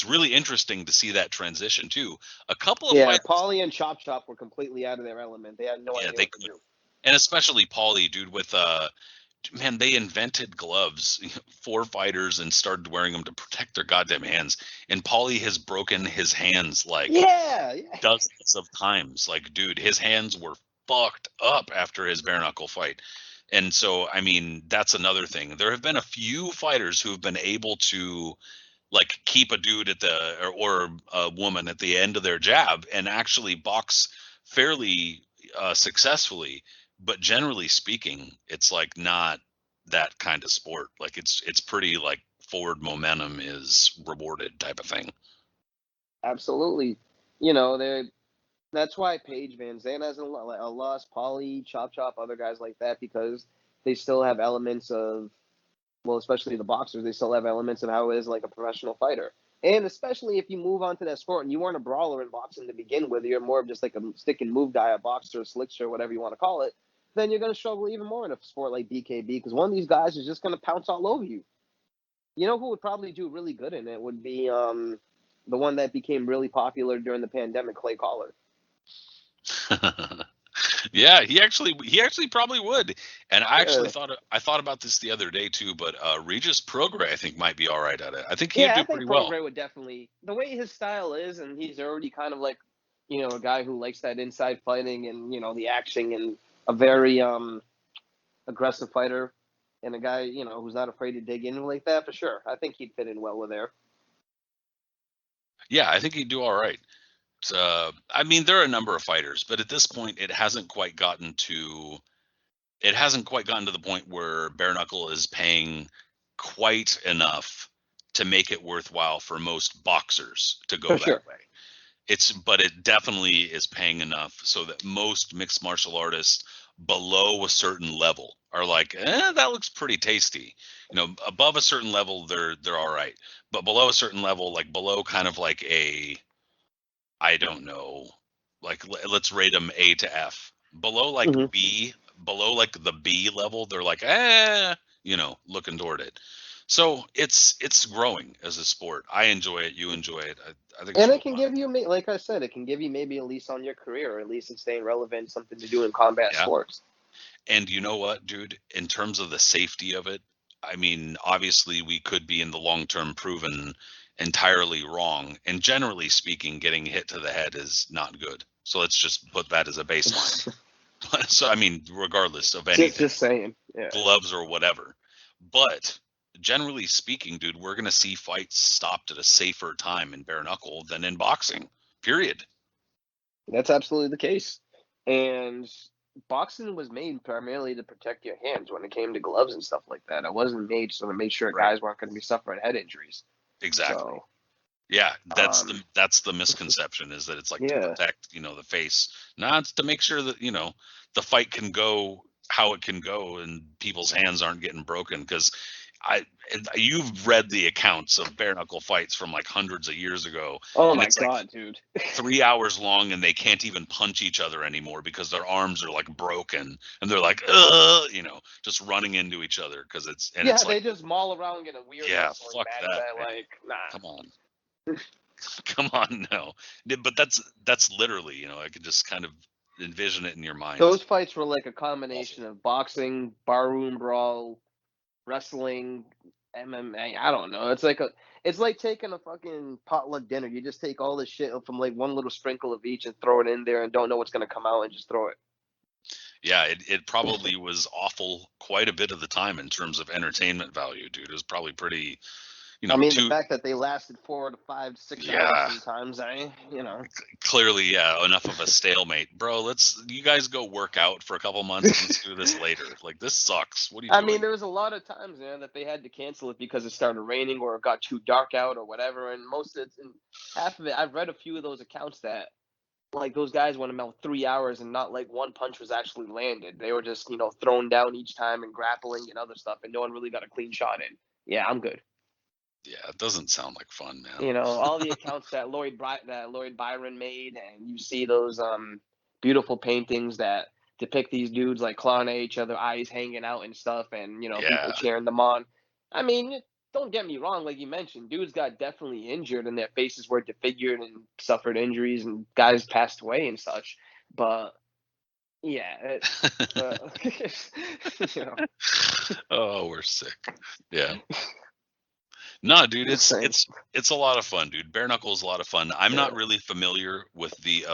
really interesting to see that transition too. A couple of fights, Paulie and Chop Chop were completely out of their element. They had no idea what to do. And especially Paulie, dude, with man, they invented gloves for fighters and started wearing them to protect their goddamn hands. And Paulie has broken his hands dozens of times. Like, dude, his hands were fucked up after his bare knuckle fight. And so, I mean, that's another thing. There have been a few fighters who have been able to like keep a dude at or a woman at the end of their jab and actually box fairly successfully. But generally speaking, it's like not that kind of sport. Like it's pretty like forward momentum is rewarded type of thing. Absolutely. That's why Paige Van Zandt has a loss, Paulie, Chop Chop, other guys like that, because they still have elements of, well, especially the boxers, they still have elements of how it is like a professional fighter. And especially if you move on to that sport and you weren't a brawler in boxing to begin with, you're more of just like a stick and move guy, a boxer, a slickster, whatever you want to call it, then you're going to struggle even more in a sport like BKB, because one of these guys is just going to pounce all over you. You know who would probably do really good in it would be the one that became really popular during the pandemic, Clay Collard. Yeah, he actually probably would. And I actually thought about this the other day too, but Regis Prograis I think might be all right at it. I think he'd do pretty well. Prograis would definitely, the way his style is, and he's already kind of like, a guy who likes that inside fighting and, the action, and a very aggressive fighter, and a guy, who's not afraid to dig in like that, for sure. I think he'd fit in well with there. Yeah, I think he'd do all right. I mean, there are a number of fighters, but at this point, it hasn't quite gotten to it hasn't quite gotten to the point where bare knuckle is paying quite enough to make it worthwhile for most boxers to go For that sure. way. But it definitely is paying enough so that most mixed martial artists below a certain level are like, that looks pretty tasty. Above a certain level, they're all right, but below a certain level, like below kind of like I don't know, like let's rate them A to F. Below like Mm-hmm. B, below like the B level, they're like, looking toward it. So it's growing as a sport. I enjoy it. You enjoy it. I think it's And real it can fun. give you, like I said, it can give you maybe at least on your career, or at least it's staying relevant, something to do in combat Yeah. sports. And you know what, dude? In terms of the safety of it, I mean, obviously we could be in the long term proven entirely wrong. And generally speaking, getting hit to the head is not good. So let's just put that as a baseline. So I mean, regardless of anything, just saying. Yeah. gloves or whatever. But generally speaking, dude, we're gonna see fights stopped at a safer time in bare knuckle than in boxing. Period. That's absolutely the case. And boxing was made primarily to protect your hands when it came to gloves and stuff like that. It wasn't made so to make sure Right. guys weren't going to be suffering head injuries. Exactly. So, Yeah, um, that's the misconception, is that it's like to yeah. protect, the face. No, it's to make sure that, the fight can go how it can go and people's hands aren't getting broken. Because you've read the accounts of bare knuckle fights from like hundreds of years ago, Oh and my it's like God, dude. 3 hours long and they can't even punch each other anymore because their arms are like broken and they're like, just running into each other because Yeah, it's like, they just maul around in a weird yeah, wrestling fuck match that, that, man. like, nah. Come on. Come on, no. But that's literally, I could just kind of envision it in your mind. Those fights were like a Awful. combination of boxing, barroom brawl, wrestling, MMA. I don't know. It's like taking a fucking potluck dinner. You just take all the shit from like one little sprinkle of each and throw it in there and don't know what's gonna come out and just throw it. Yeah, it probably was awful quite a bit of the time in terms of entertainment value, dude. It was probably pretty, I mean, the too. fact that they lasted 4 to 5, 6 hours Yeah, sometimes, clearly, yeah, enough of a stalemate, bro. You guys go work out for a couple months and let's do this later. Like, this sucks. What are you I mean, doing? there was a lot of times, man, that they had to cancel it because it started raining or it got too dark out or whatever. And most of it, and half of it, I've read a few of those accounts that like those guys went about 3 hours and not like one punch was actually landed. They were just thrown down each time and grappling and other stuff, and no one really got a clean shot in. Yeah, I'm good. Yeah, it doesn't sound like fun, man. All the accounts that Lloyd Byron made, and you see those beautiful paintings that depict these dudes like clawing at each other, eyes hanging out and stuff, and people Yeah, cheering them on. I mean, don't get me wrong, like you mentioned, dudes got definitely injured and their faces were disfigured and suffered injuries, and guys passed away and such. But yeah, uh, you know, oh, we're sick. Yeah. No, dude, just it's saying. it's it's a lot of fun, dude. Bare knuckle is a lot of fun. I'm Yeah. not really familiar with the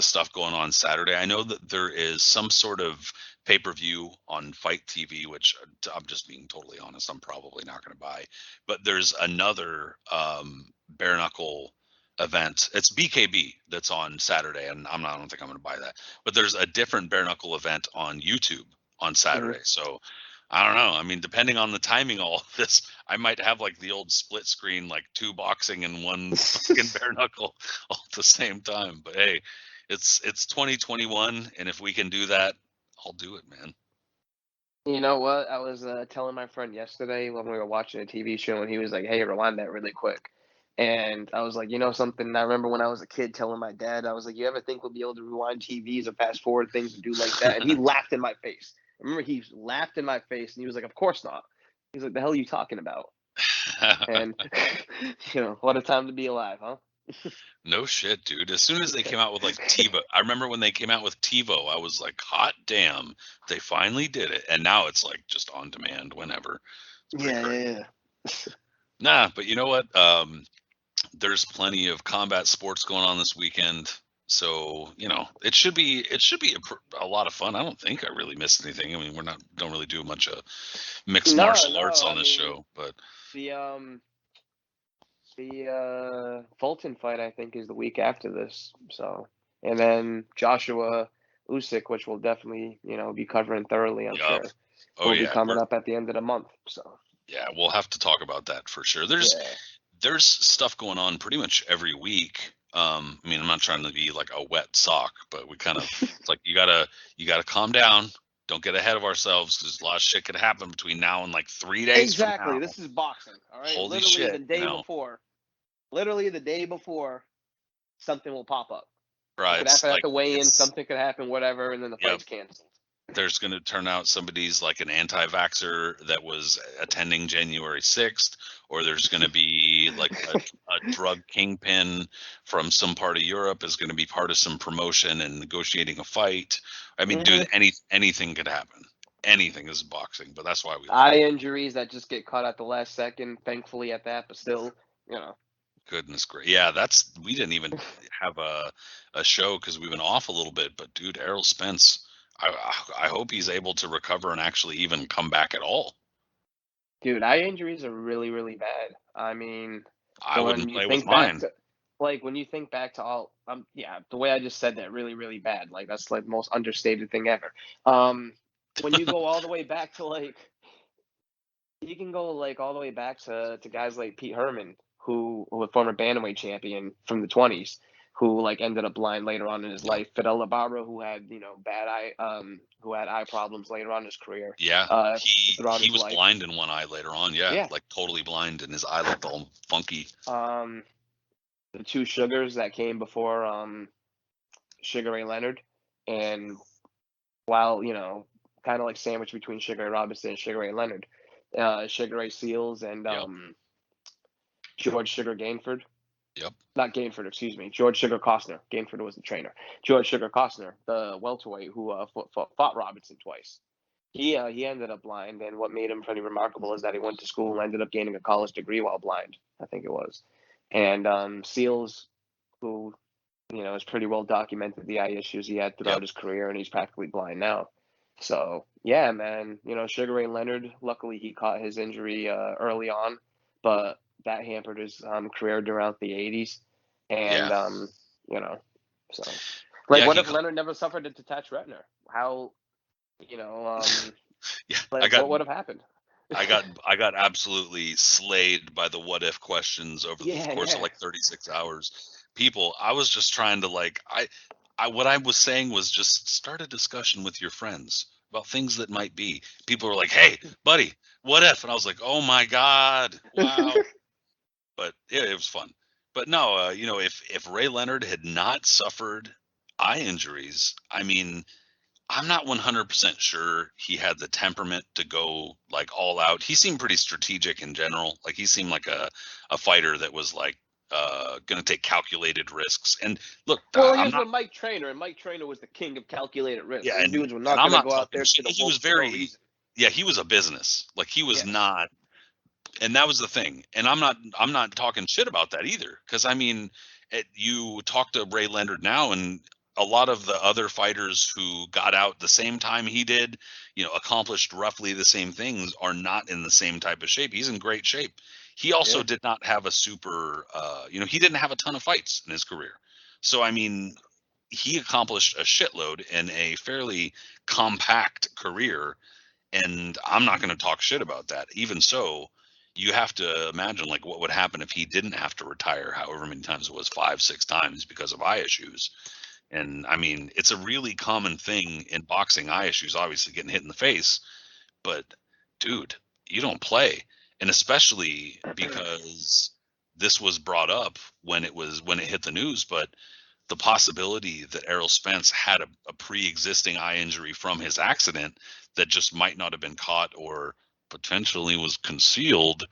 stuff going on Saturday. I know that there is some sort of pay-per-view on Fight TV, which I'm just being totally honest, I'm probably not going to buy. But there's another bare knuckle event. It's BKB that's on Saturday, and I don't think I'm going to buy that. But there's a different bare knuckle event on YouTube on Mhm. Saturday. So I don't know. I mean, depending on the timing of all of this, I might have like the old split screen, like two boxing and one fucking bare knuckle all at the same time. But hey, it's 2021, and if we can do that, I'll do it, man. You know what? I was telling my friend yesterday when we were watching a TV show, and he was like, "Hey, rewind that really quick." And I was like, something? I remember when I was a kid telling my dad, I was like, "You ever think we'll be able to rewind TVs or fast forward things and do like that?" And he laughed in my face. I remember he laughed in my face, and he was like, "Of course not." He's like, "The hell are you talking about?" And what a time to be alive, huh? No shit, dude. As soon as they Yeah, came out with like TiVo, I remember when they came out with TiVo, I was like, hot damn, they finally did it. And now it's like just on demand whenever. It's pretty yeah, crazy. yeah. Nah, but you know what? There's plenty of combat sports going on this weekend, so it should be a lot of fun. I don't think I really missed anything. I mean, don't really do much of mixed No, martial arts no. on I this mean, show, but the Fulton fight, I think, is the week after this. So, and then Joshua Usyk, which we'll definitely, be covering thoroughly, I'm sure. Oh, Will be yeah. coming up at the end of the month. So Yeah, we'll have to talk about that for sure. There's stuff going on pretty much every week. I mean, I'm not trying to be like a wet sock, but we kind of it's like you gotta calm down. Don't get ahead of ourselves because a lot of shit could happen between now and like 3 days from exactly. now. This is boxing. All right. Holy Literally shit! the day before. Literally the day before, something will pop up. Right? It could It's happen at like the weigh-in. Something could happen. Whatever, and then the fight's canceled. There's going to turn out somebody's like an anti-vaxxer that was attending January 6th, or there's going to be like a drug kingpin from some part of Europe is going to be part of some promotion and negotiating a fight. I mean, dude, anything could happen. Anything is boxing, but that's why we eye injuries that just get caught at the last second. Thankfully, at that, but still, Goodness gracious. Yeah, we didn't even have a show because we've been off a little bit. But dude, Errol Spence, I hope he's able to recover and actually even come back at all. Dude, eye injuries are really, really bad. I mean, I wouldn't play with mine. When you think back to all, the way I just said that, really, really bad. Like that's like the most understated thing ever. When you go all the way back to like, you can go like all the way back to guys like Pete Herman, who was former bantamweight champion from the 20s, who like ended up blind later on in his life. Fidel Navarro, who had who had eye problems later on in his career. Yeah, he was blind in one eye later on. Yeah, like totally blind, and his eye looked all funky. The two Sugars that came before Sugar Ray Leonard, and while kind of like sandwiched between Sugar Ray Robinson and Sugar Ray Leonard, Sugar Ray Seals and George Sugar Gainford. Yep. Not Gainford, excuse me. George Sugar Costner. Gainford was the trainer. George Sugar Costner, the welterweight who fought Robinson twice. He ended up blind, and what made him pretty remarkable is that he went to school and ended up gaining a college degree while blind, I think it was. And Seals, who is pretty well documented the eye issues he had throughout his career, and he's practically blind now. So yeah, man, Sugar Ray Leonard, luckily he caught his injury early on, but that hampered his career throughout the 80s. And so like what if Leonard never suffered a detached retina? How what would have happened? I got absolutely slayed by the what if questions over the course of like 36 hours. People, I was just trying to like what I was saying was just start a discussion with your friends about things that might be. People were like, "Hey, buddy, what if?" And I was like, "Oh my God, wow!" But it was fun. But no, if Ray Leonard had not suffered eye injuries, I mean, I'm not 100% sure he had the temperament to go like all out. He seemed pretty strategic in general. Like he seemed like a fighter that was like going to take calculated risks. And look, well, he was with Mike Trainer, and Mike Trainer was the king of calculated risks. Yeah, and dudes were not going to go out there to the he was very, he was a business. Like he was not, and that was the thing. And I'm not talking shit about that either, because I mean, you talk to Ray Leonard now, and a lot of the other fighters who got out the same time he did, accomplished roughly the same things, are not in the same type of shape. He's in great shape. He also did not have a super, he didn't have a ton of fights in his career. So, I mean, he accomplished a shitload in a fairly compact career. And I'm not going to talk shit about that. Even so, you have to imagine like what would happen if he didn't have to retire however many times it was, 5-6 times because of eye issues. And I mean, it's a really common thing in boxing, eye issues, obviously getting hit in the face, but dude, you don't play. And especially because this was brought up when it hit the news, but the possibility that Errol Spence had a pre-existing eye injury from his accident that just might not have been caught or potentially was concealed.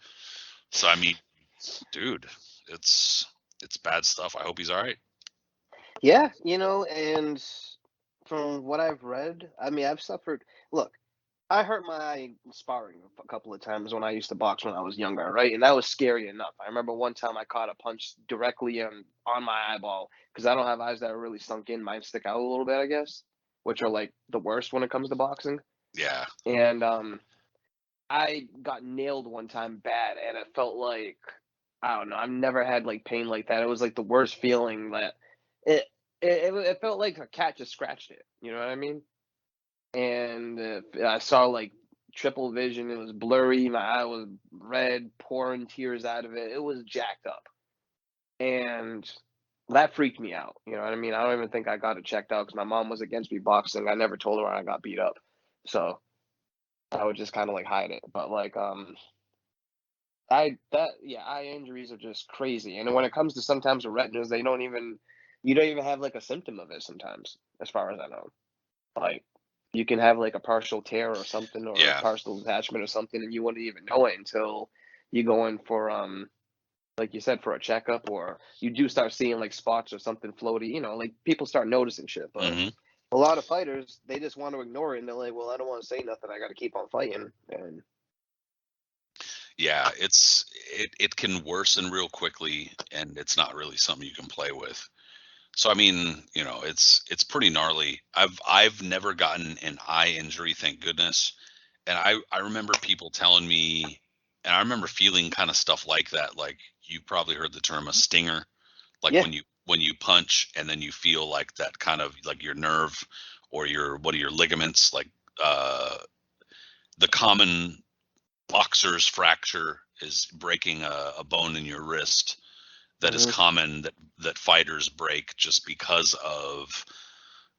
So, I mean, dude, it's bad stuff. I hope he's all right. Yeah, and from what I've read, I mean, I've suffered. Look, I hurt my eye sparring a couple of times when I used to box when I was younger, right? And that was scary enough. I remember one time I caught a punch directly on my eyeball because I don't have eyes that are really sunk in. Mine stick out a little bit, I guess, which are like the worst when it comes to boxing. Yeah. And I got nailed one time bad, and it felt like, I don't know, I've never had like pain like that. It was like the worst feeling that it felt like a cat just scratched it. You know what I mean? And I saw like triple vision. It was blurry. My eye was red, pouring tears out of it. It was jacked up, and that freaked me out. You know what I mean? I don't even think I got it checked out because my mom was against me boxing. I never told her I got beat up, so I would just kind of like hide it. But like eye injuries are just crazy. And when it comes to sometimes the retinas, you don't even have like a symptom of it sometimes, as far as I know. Like you can have like a partial tear or something or a Yeah. partial detachment or something and you wouldn't even know it until you go in for like you said, for a checkup, or you do start seeing like spots or something floaty, like people start noticing shit. But Hmm. a lot of fighters, they just want to ignore it and they're like, well, I don't want to say nothing. I got to keep on fighting. And Yeah, it can worsen real quickly, and it's not really something you can play with. So I mean, it's pretty gnarly. I've never gotten an eye injury, thank goodness. And I remember people telling me, and I remember feeling kind of stuff like that. Like you probably heard the term a stinger, like yeah, when you punch and then you feel like that kind of like your nerve or one of your ligaments, like uh, the common boxer's fracture is breaking a bone in your wrist that is hmm common that fighters break just because of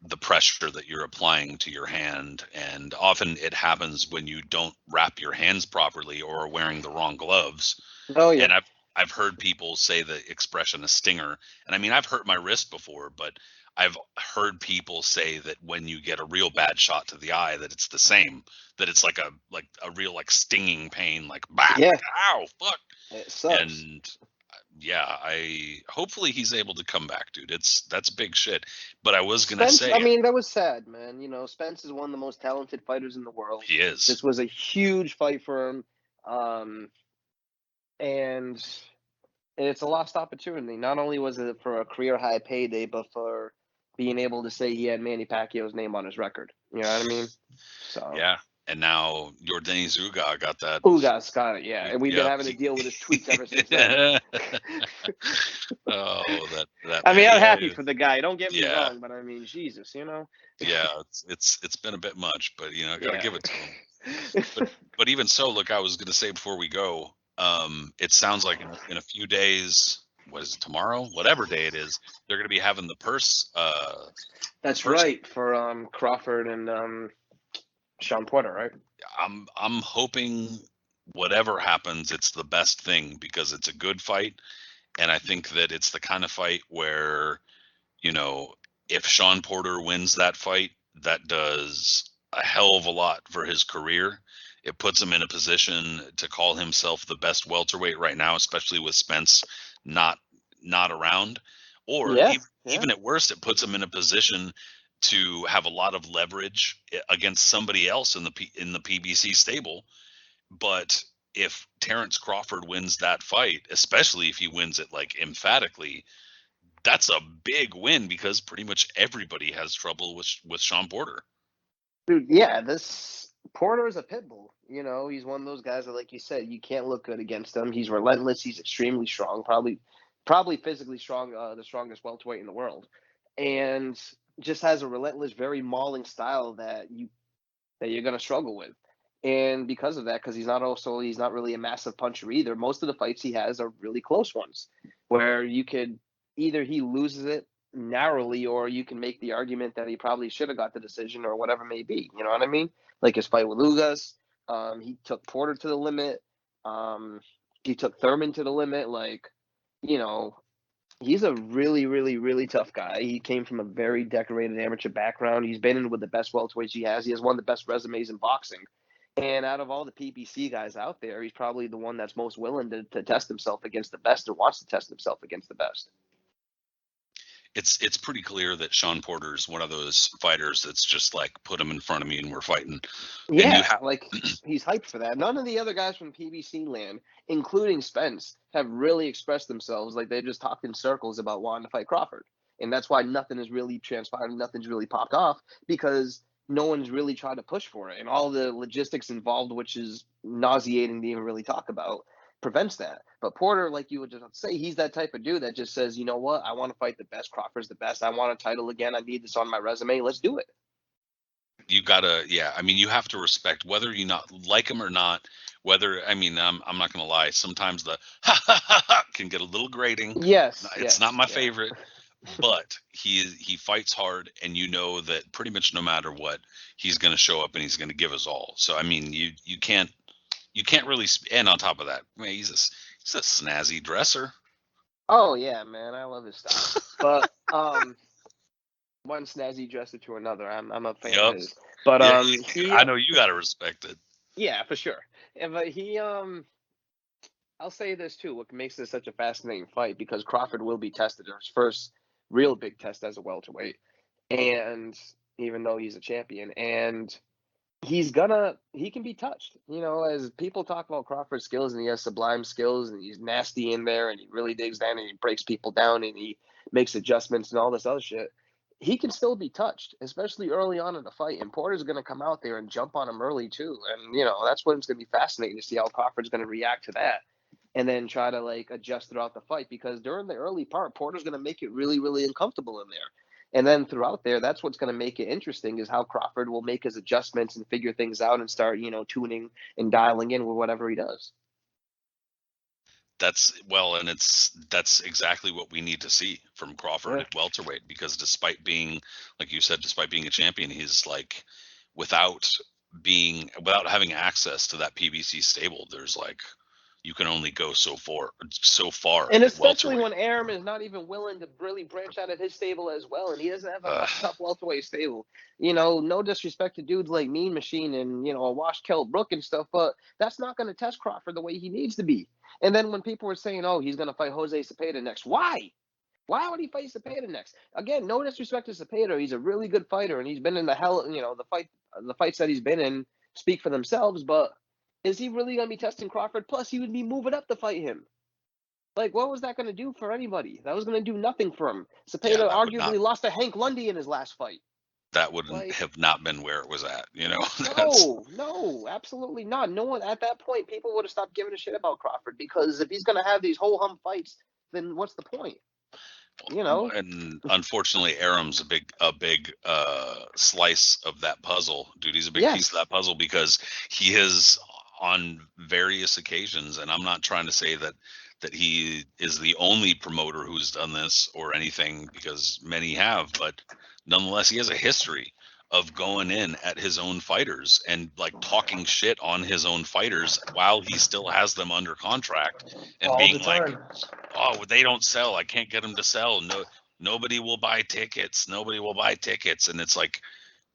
the pressure that you're applying to your hand. And often it happens when you don't wrap your hands properly or are wearing the wrong gloves. oh yeah, And I've heard people say the expression a stinger. And I mean, I've hurt my wrist before, but I've heard people say that when you get a real bad shot to the eye, that it's the same, that it's like a real like stinging pain, like bah, yeah, ow, fuck. it sucks. And yeah, I hopefully he's able to come back, dude. That's big shit. But I was gonna Spence, I say mean, that was sad, man. Spence is one of the most talented fighters in the world. he is. This was a huge fight for him. Um, and it's a lost opportunity. Not only was it for a career high payday, but for being able to say he had Manny Pacquiao's name on his record. You know what I mean? So, Yeah. And now Yordenis Uga got that. Ugas got it, yeah. And we've been Yep. having to deal with his tweets ever since then. Oh, that I mean, man. I'm Yeah. happy for the guy. Don't get me Yeah. wrong, but I mean, Jesus, Yeah. It's been a bit much, but I got to Yeah. give it to him. But even so, look, I was going to say before we go, it sounds like in a few days, what is it, tomorrow? Whatever day it is, they're going to be having the purse. That's Purse. right, for Crawford and Sean Porter, right? I'm hoping whatever happens, it's the best thing because it's a good fight, and I think that it's the kind of fight where, if Sean Porter wins that fight, that does a hell of a lot for his career. It puts him in a position to call himself the best welterweight right now, especially with Spence not not around. Or Yeah, yeah. even at worst, it puts him in a position to have a lot of leverage against somebody else in the PBC stable. But if Terrence Crawford wins that fight, especially if he wins it like emphatically, that's a big win because pretty much everybody has trouble with Sean Porter. Dude, yeah, this Porter is a pit bull. He's one of those guys that, like you said, you can't look good against him. He's relentless. He's extremely strong, probably physically strong, the strongest welterweight in the world, and just has a relentless, very mauling style that you're gonna struggle with. And because of that, because he's not really a massive puncher either. Most of the fights he has are really close ones, where you could either he loses it narrowly, or you can make the argument that he probably should have got the decision or whatever it may be. You know what I mean? Like his fight with Ugas, he took Porter to the limit. He took Thurman to the limit. Like, you know, he's a really, really, really tough guy. He came from a very decorated amateur background. He's been in with the best welterweights he has. He has one of the best resumes in boxing. And out of all the PBC guys out there, he's probably the one that's most willing to test himself against the best, or wants to test himself against the best. It's pretty clear that Sean Porter is one of those fighters that's just like put him in front of me and we're fighting. And you Yeah, have like he's hyped for that. None of the other guys from PBC land, including Spence, have really expressed themselves. Like they just talked in circles about wanting to fight Crawford. And that's why nothing has really transpired, nothing's really popped off, because no one's really tried to push for it. And all the logistics involved, which is nauseating to even really talk about, prevents that. But Porter, like you would just say, he's that type of dude that just says, you know what, I want to fight the best. Crawford's the best. I want a title again. I need this on my resume. Let's do it. You gotta, yeah. I mean, you have to respect whether you not like him or not. Whether, I mean, I'm not gonna lie. Sometimes the ha ha ha ha can get a little grating. Yes, It's not my favorite, but he fights hard, and you know that pretty much no matter what, he's gonna show up and he's gonna give us all. So I mean, you can't really. And on top of that, I mean, he's a snazzy dresser. Oh yeah, man, I love his style. But one snazzy dresser to another. I'm a fan of his. But yeah, I know you gotta respect it. Yeah, for sure. But he I'll say this too. What makes this such a fascinating fight, because Crawford will be tested in his first real big test as a welterweight, and even though he's a champion, and he can be touched. You know, as people talk about Crawford's skills, and he has sublime skills, and he's nasty in there, and he really digs down, and he breaks people down, and he makes adjustments and all this other shit. He can still be touched, especially early on in the fight. And Porter's going to come out there and jump on him early too. And, you know, that's what it's going to be fascinating to see how Crawford's going to react to that, and then try to like adjust throughout the fight, because during the early part, Porter's going to make it really, really uncomfortable in there. And then throughout there, that's what's going to make it interesting, is how Crawford will make his adjustments and figure things out and start, you know, tuning and dialing in with whatever he does. And that's exactly what we need to see from Crawford at welterweight, because despite being, like you said, despite being a champion, he's like, without having access to that PBC stable, there's like, you can only go so far. And especially when Arum is not even willing to really branch out of his stable as well, and he doesn't have a tough welterweight stable. You know, no disrespect to dudes like Mean Machine and, you know, a Wash Kell Brook and stuff, but that's not going to test Crawford the way he needs to be. And then when people were saying, oh, he's going to fight Jose Cepeda next, why? Why would he fight Cepeda next? Again, no disrespect to Cepeda. He's a really good fighter, and he's been in the fights that he's been in speak for themselves, but is he really going to be testing Crawford? Plus, he would be moving up to fight him. Like, what was that going to do for anybody? That was going to do nothing for him. Cepeda arguably lost to Hank Lundy in his last fight. That would have not been where it was at, you know? No, absolutely not. No one at that point, people would have stopped giving a shit about Crawford, because if he's going to have these ho-hum fights, then what's the point? You know? And unfortunately, Arum's a big slice of that puzzle. Dude, he's a big piece of that puzzle, because he has, on various occasions, and I'm not trying to say that he is the only promoter who's done this or anything, because many have, but nonetheless, he has a history of going in at his own fighters and like talking shit on his own fighters while he still has them under contract, and all being like, oh, they don't sell, I can't get them to sell, nobody will buy tickets, and it's like,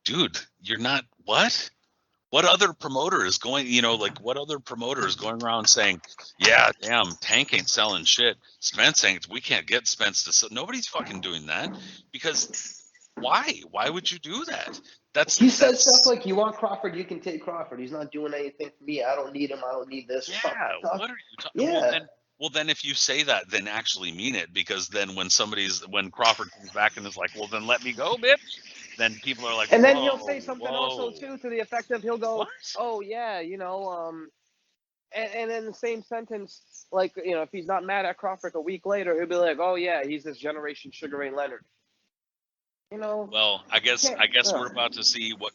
dude, you're not, what other promoter is going, you know, like, what other promoter is going around saying, yeah, damn, Tank ain't selling shit, Spence ain't, we can't get Spence to sell. Nobody's fucking doing that, because why would you do that? He says stuff like, you want Crawford, you can take Crawford, he's not doing anything for me, I don't need him, I don't need this. Yeah, what are you talking about? Well, then if you say that, then actually mean it, because then when Crawford comes back and is like, well, then let me go, bitch, then people are like, and then he'll say something also too, to the effect of, he'll go, what? Oh yeah, you know, and in the same sentence, like, you know, if he's not mad at Crawford a week later, he'll be like, oh yeah, he's this generation Sugar Ray Leonard. You know. Well, I guess we're about to see what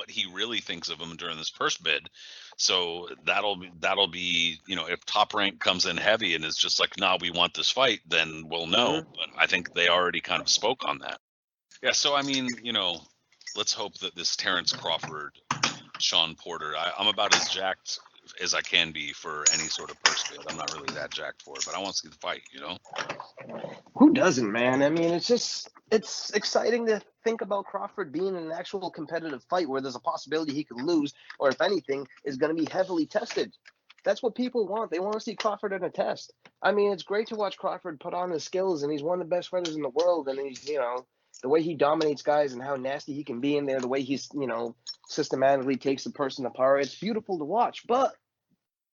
he really thinks of him during this first bid. So that'll be, you know, if Top Rank comes in heavy and is just like, nah, we want this fight, then we'll know. Mm-hmm. But I think they already kind of spoke on that. Yeah. So I mean, you know, let's hope that this Terrence Crawford, Sean Porter, I'm about as jacked as I can be for any sort of purse bid. I'm not really that jacked for it, but I want to see the fight, you know? Who doesn't, man? I mean, it's exciting to think about Crawford being in an actual competitive fight where there's a possibility he could lose, or if anything, is going to be heavily tested. That's what people want. They want to see Crawford in a test. I mean, it's great to watch Crawford put on his skills, and he's one of the best fighters in the world, and he's, you know, the way he dominates guys and how nasty he can be in there, the way he's, you know, systematically takes the person apart. It's beautiful to watch, but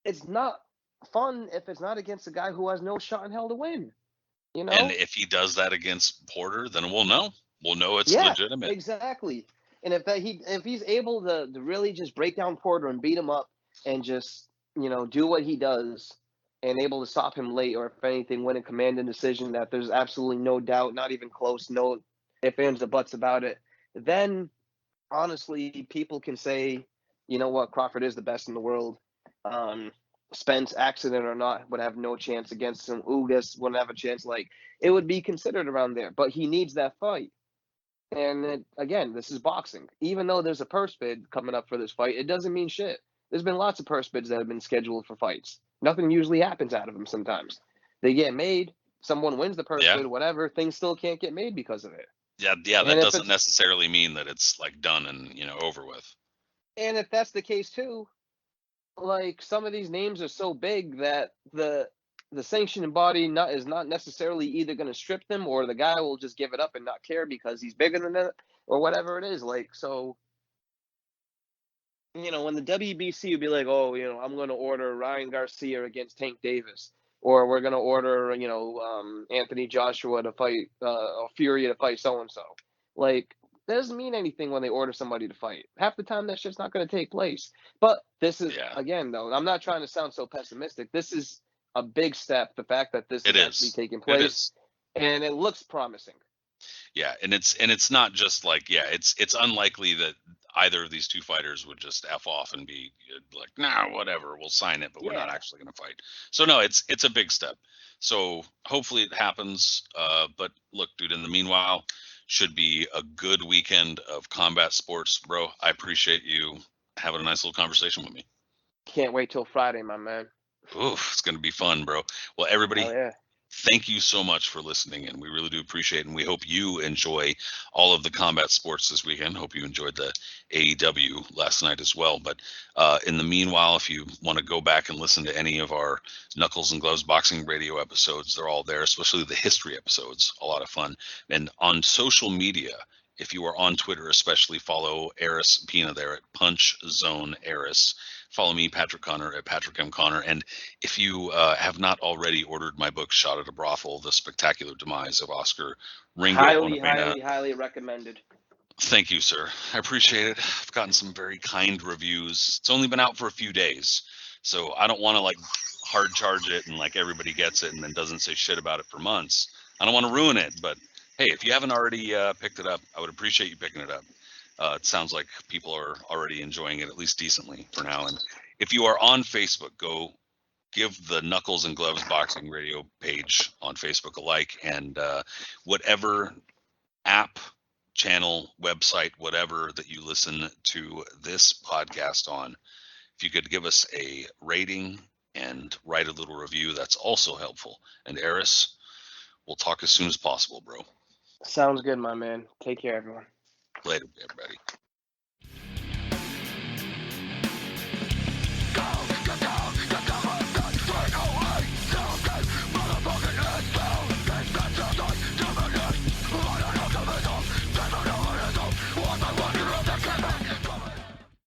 it's not fun if it's not against a guy who has no shot in hell to win. You know? And if he does that against Porter, then we'll know. We'll know it's legitimate. Exactly. And if he's able to really just break down Porter and beat him up and just, you know, do what he does, and able to stop him late, or if anything, win a commanding decision that there's absolutely no doubt, not even close, no ifs, ands, or buts about it, then honestly, people can say, you know what, Crawford is the best in the world. Spence, accident or not, would have no chance against him. Ugas wouldn't have a chance. Like, it would be considered around there, but he needs that fight. And again, this is boxing. Even though there's a purse bid coming up for this fight, it doesn't mean shit. There's been lots of purse bids that have been scheduled for fights. Nothing usually happens out of them sometimes. They get made, someone wins the purse bid, whatever, things still can't get made because of it. Yeah, that doesn't necessarily mean that it's like done and, over with. And if that's the case too, like, some of these names are so big that the sanctioning body is not necessarily either going to strip them, or the guy will just give it up and not care because he's bigger than it, or whatever it is. Like, so, when the WBC would be like, oh, I'm going to order Ryan Garcia against Tank Davis, or we're going to order, Anthony Joshua to fight, or Fury to fight so-and-so. Like, that doesn't mean anything when they order somebody to fight. Half the time, that shit's not going to take place. But this is, again, though, I'm not trying to sound so pessimistic. This is a big step, the fact that this is actually taking place. And it looks promising. Yeah, and it's not just like, it's unlikely that either of these two fighters would just F off and be like, nah, whatever, we'll sign it, but we're not actually going to fight. So no, it's a big step. So hopefully it happens. But look, dude, in the meanwhile, should be a good weekend of combat sports, bro. I appreciate you having a nice little conversation with me. Can't wait till Friday, my man. Oof, it's going to be fun, bro. Well, everybody, thank you so much for listening, and we really do appreciate it, and we hope you enjoy all of the combat sports this weekend. Hope you enjoyed the AEW last night as well. But in the meanwhile, if you want to go back and listen to any of our Knuckles and Gloves Boxing Radio episodes, they're all there, especially the history episodes. A lot of fun. And on social media, if you are on Twitter, especially follow Aris Pina there at Punch Zone Aris. Follow me, Patrick Connor, at Patrick M. Connor. And if you have not already ordered my book, Shot at a Brothel, The Spectacular Demise of Oscar Ringo. Highly recommended. Thank you, sir. I appreciate it. I've gotten some very kind reviews. It's only been out for a few days, so I don't want to like hard charge it and like everybody gets it and then doesn't say shit about it for months. I don't want to ruin it, but hey, if you haven't already picked it up, I would appreciate you picking it up. It sounds like people are already enjoying it, at least decently for now. And if you are on Facebook, go give the Knuckles and Gloves Boxing Radio page on Facebook a like, and whatever app, channel, website, whatever that you listen to this podcast on, if you could give us a rating and write a little review, that's also helpful. And Aris, we'll talk as soon as possible, bro. Sounds good, my man. Take care, everyone. Later, everybody.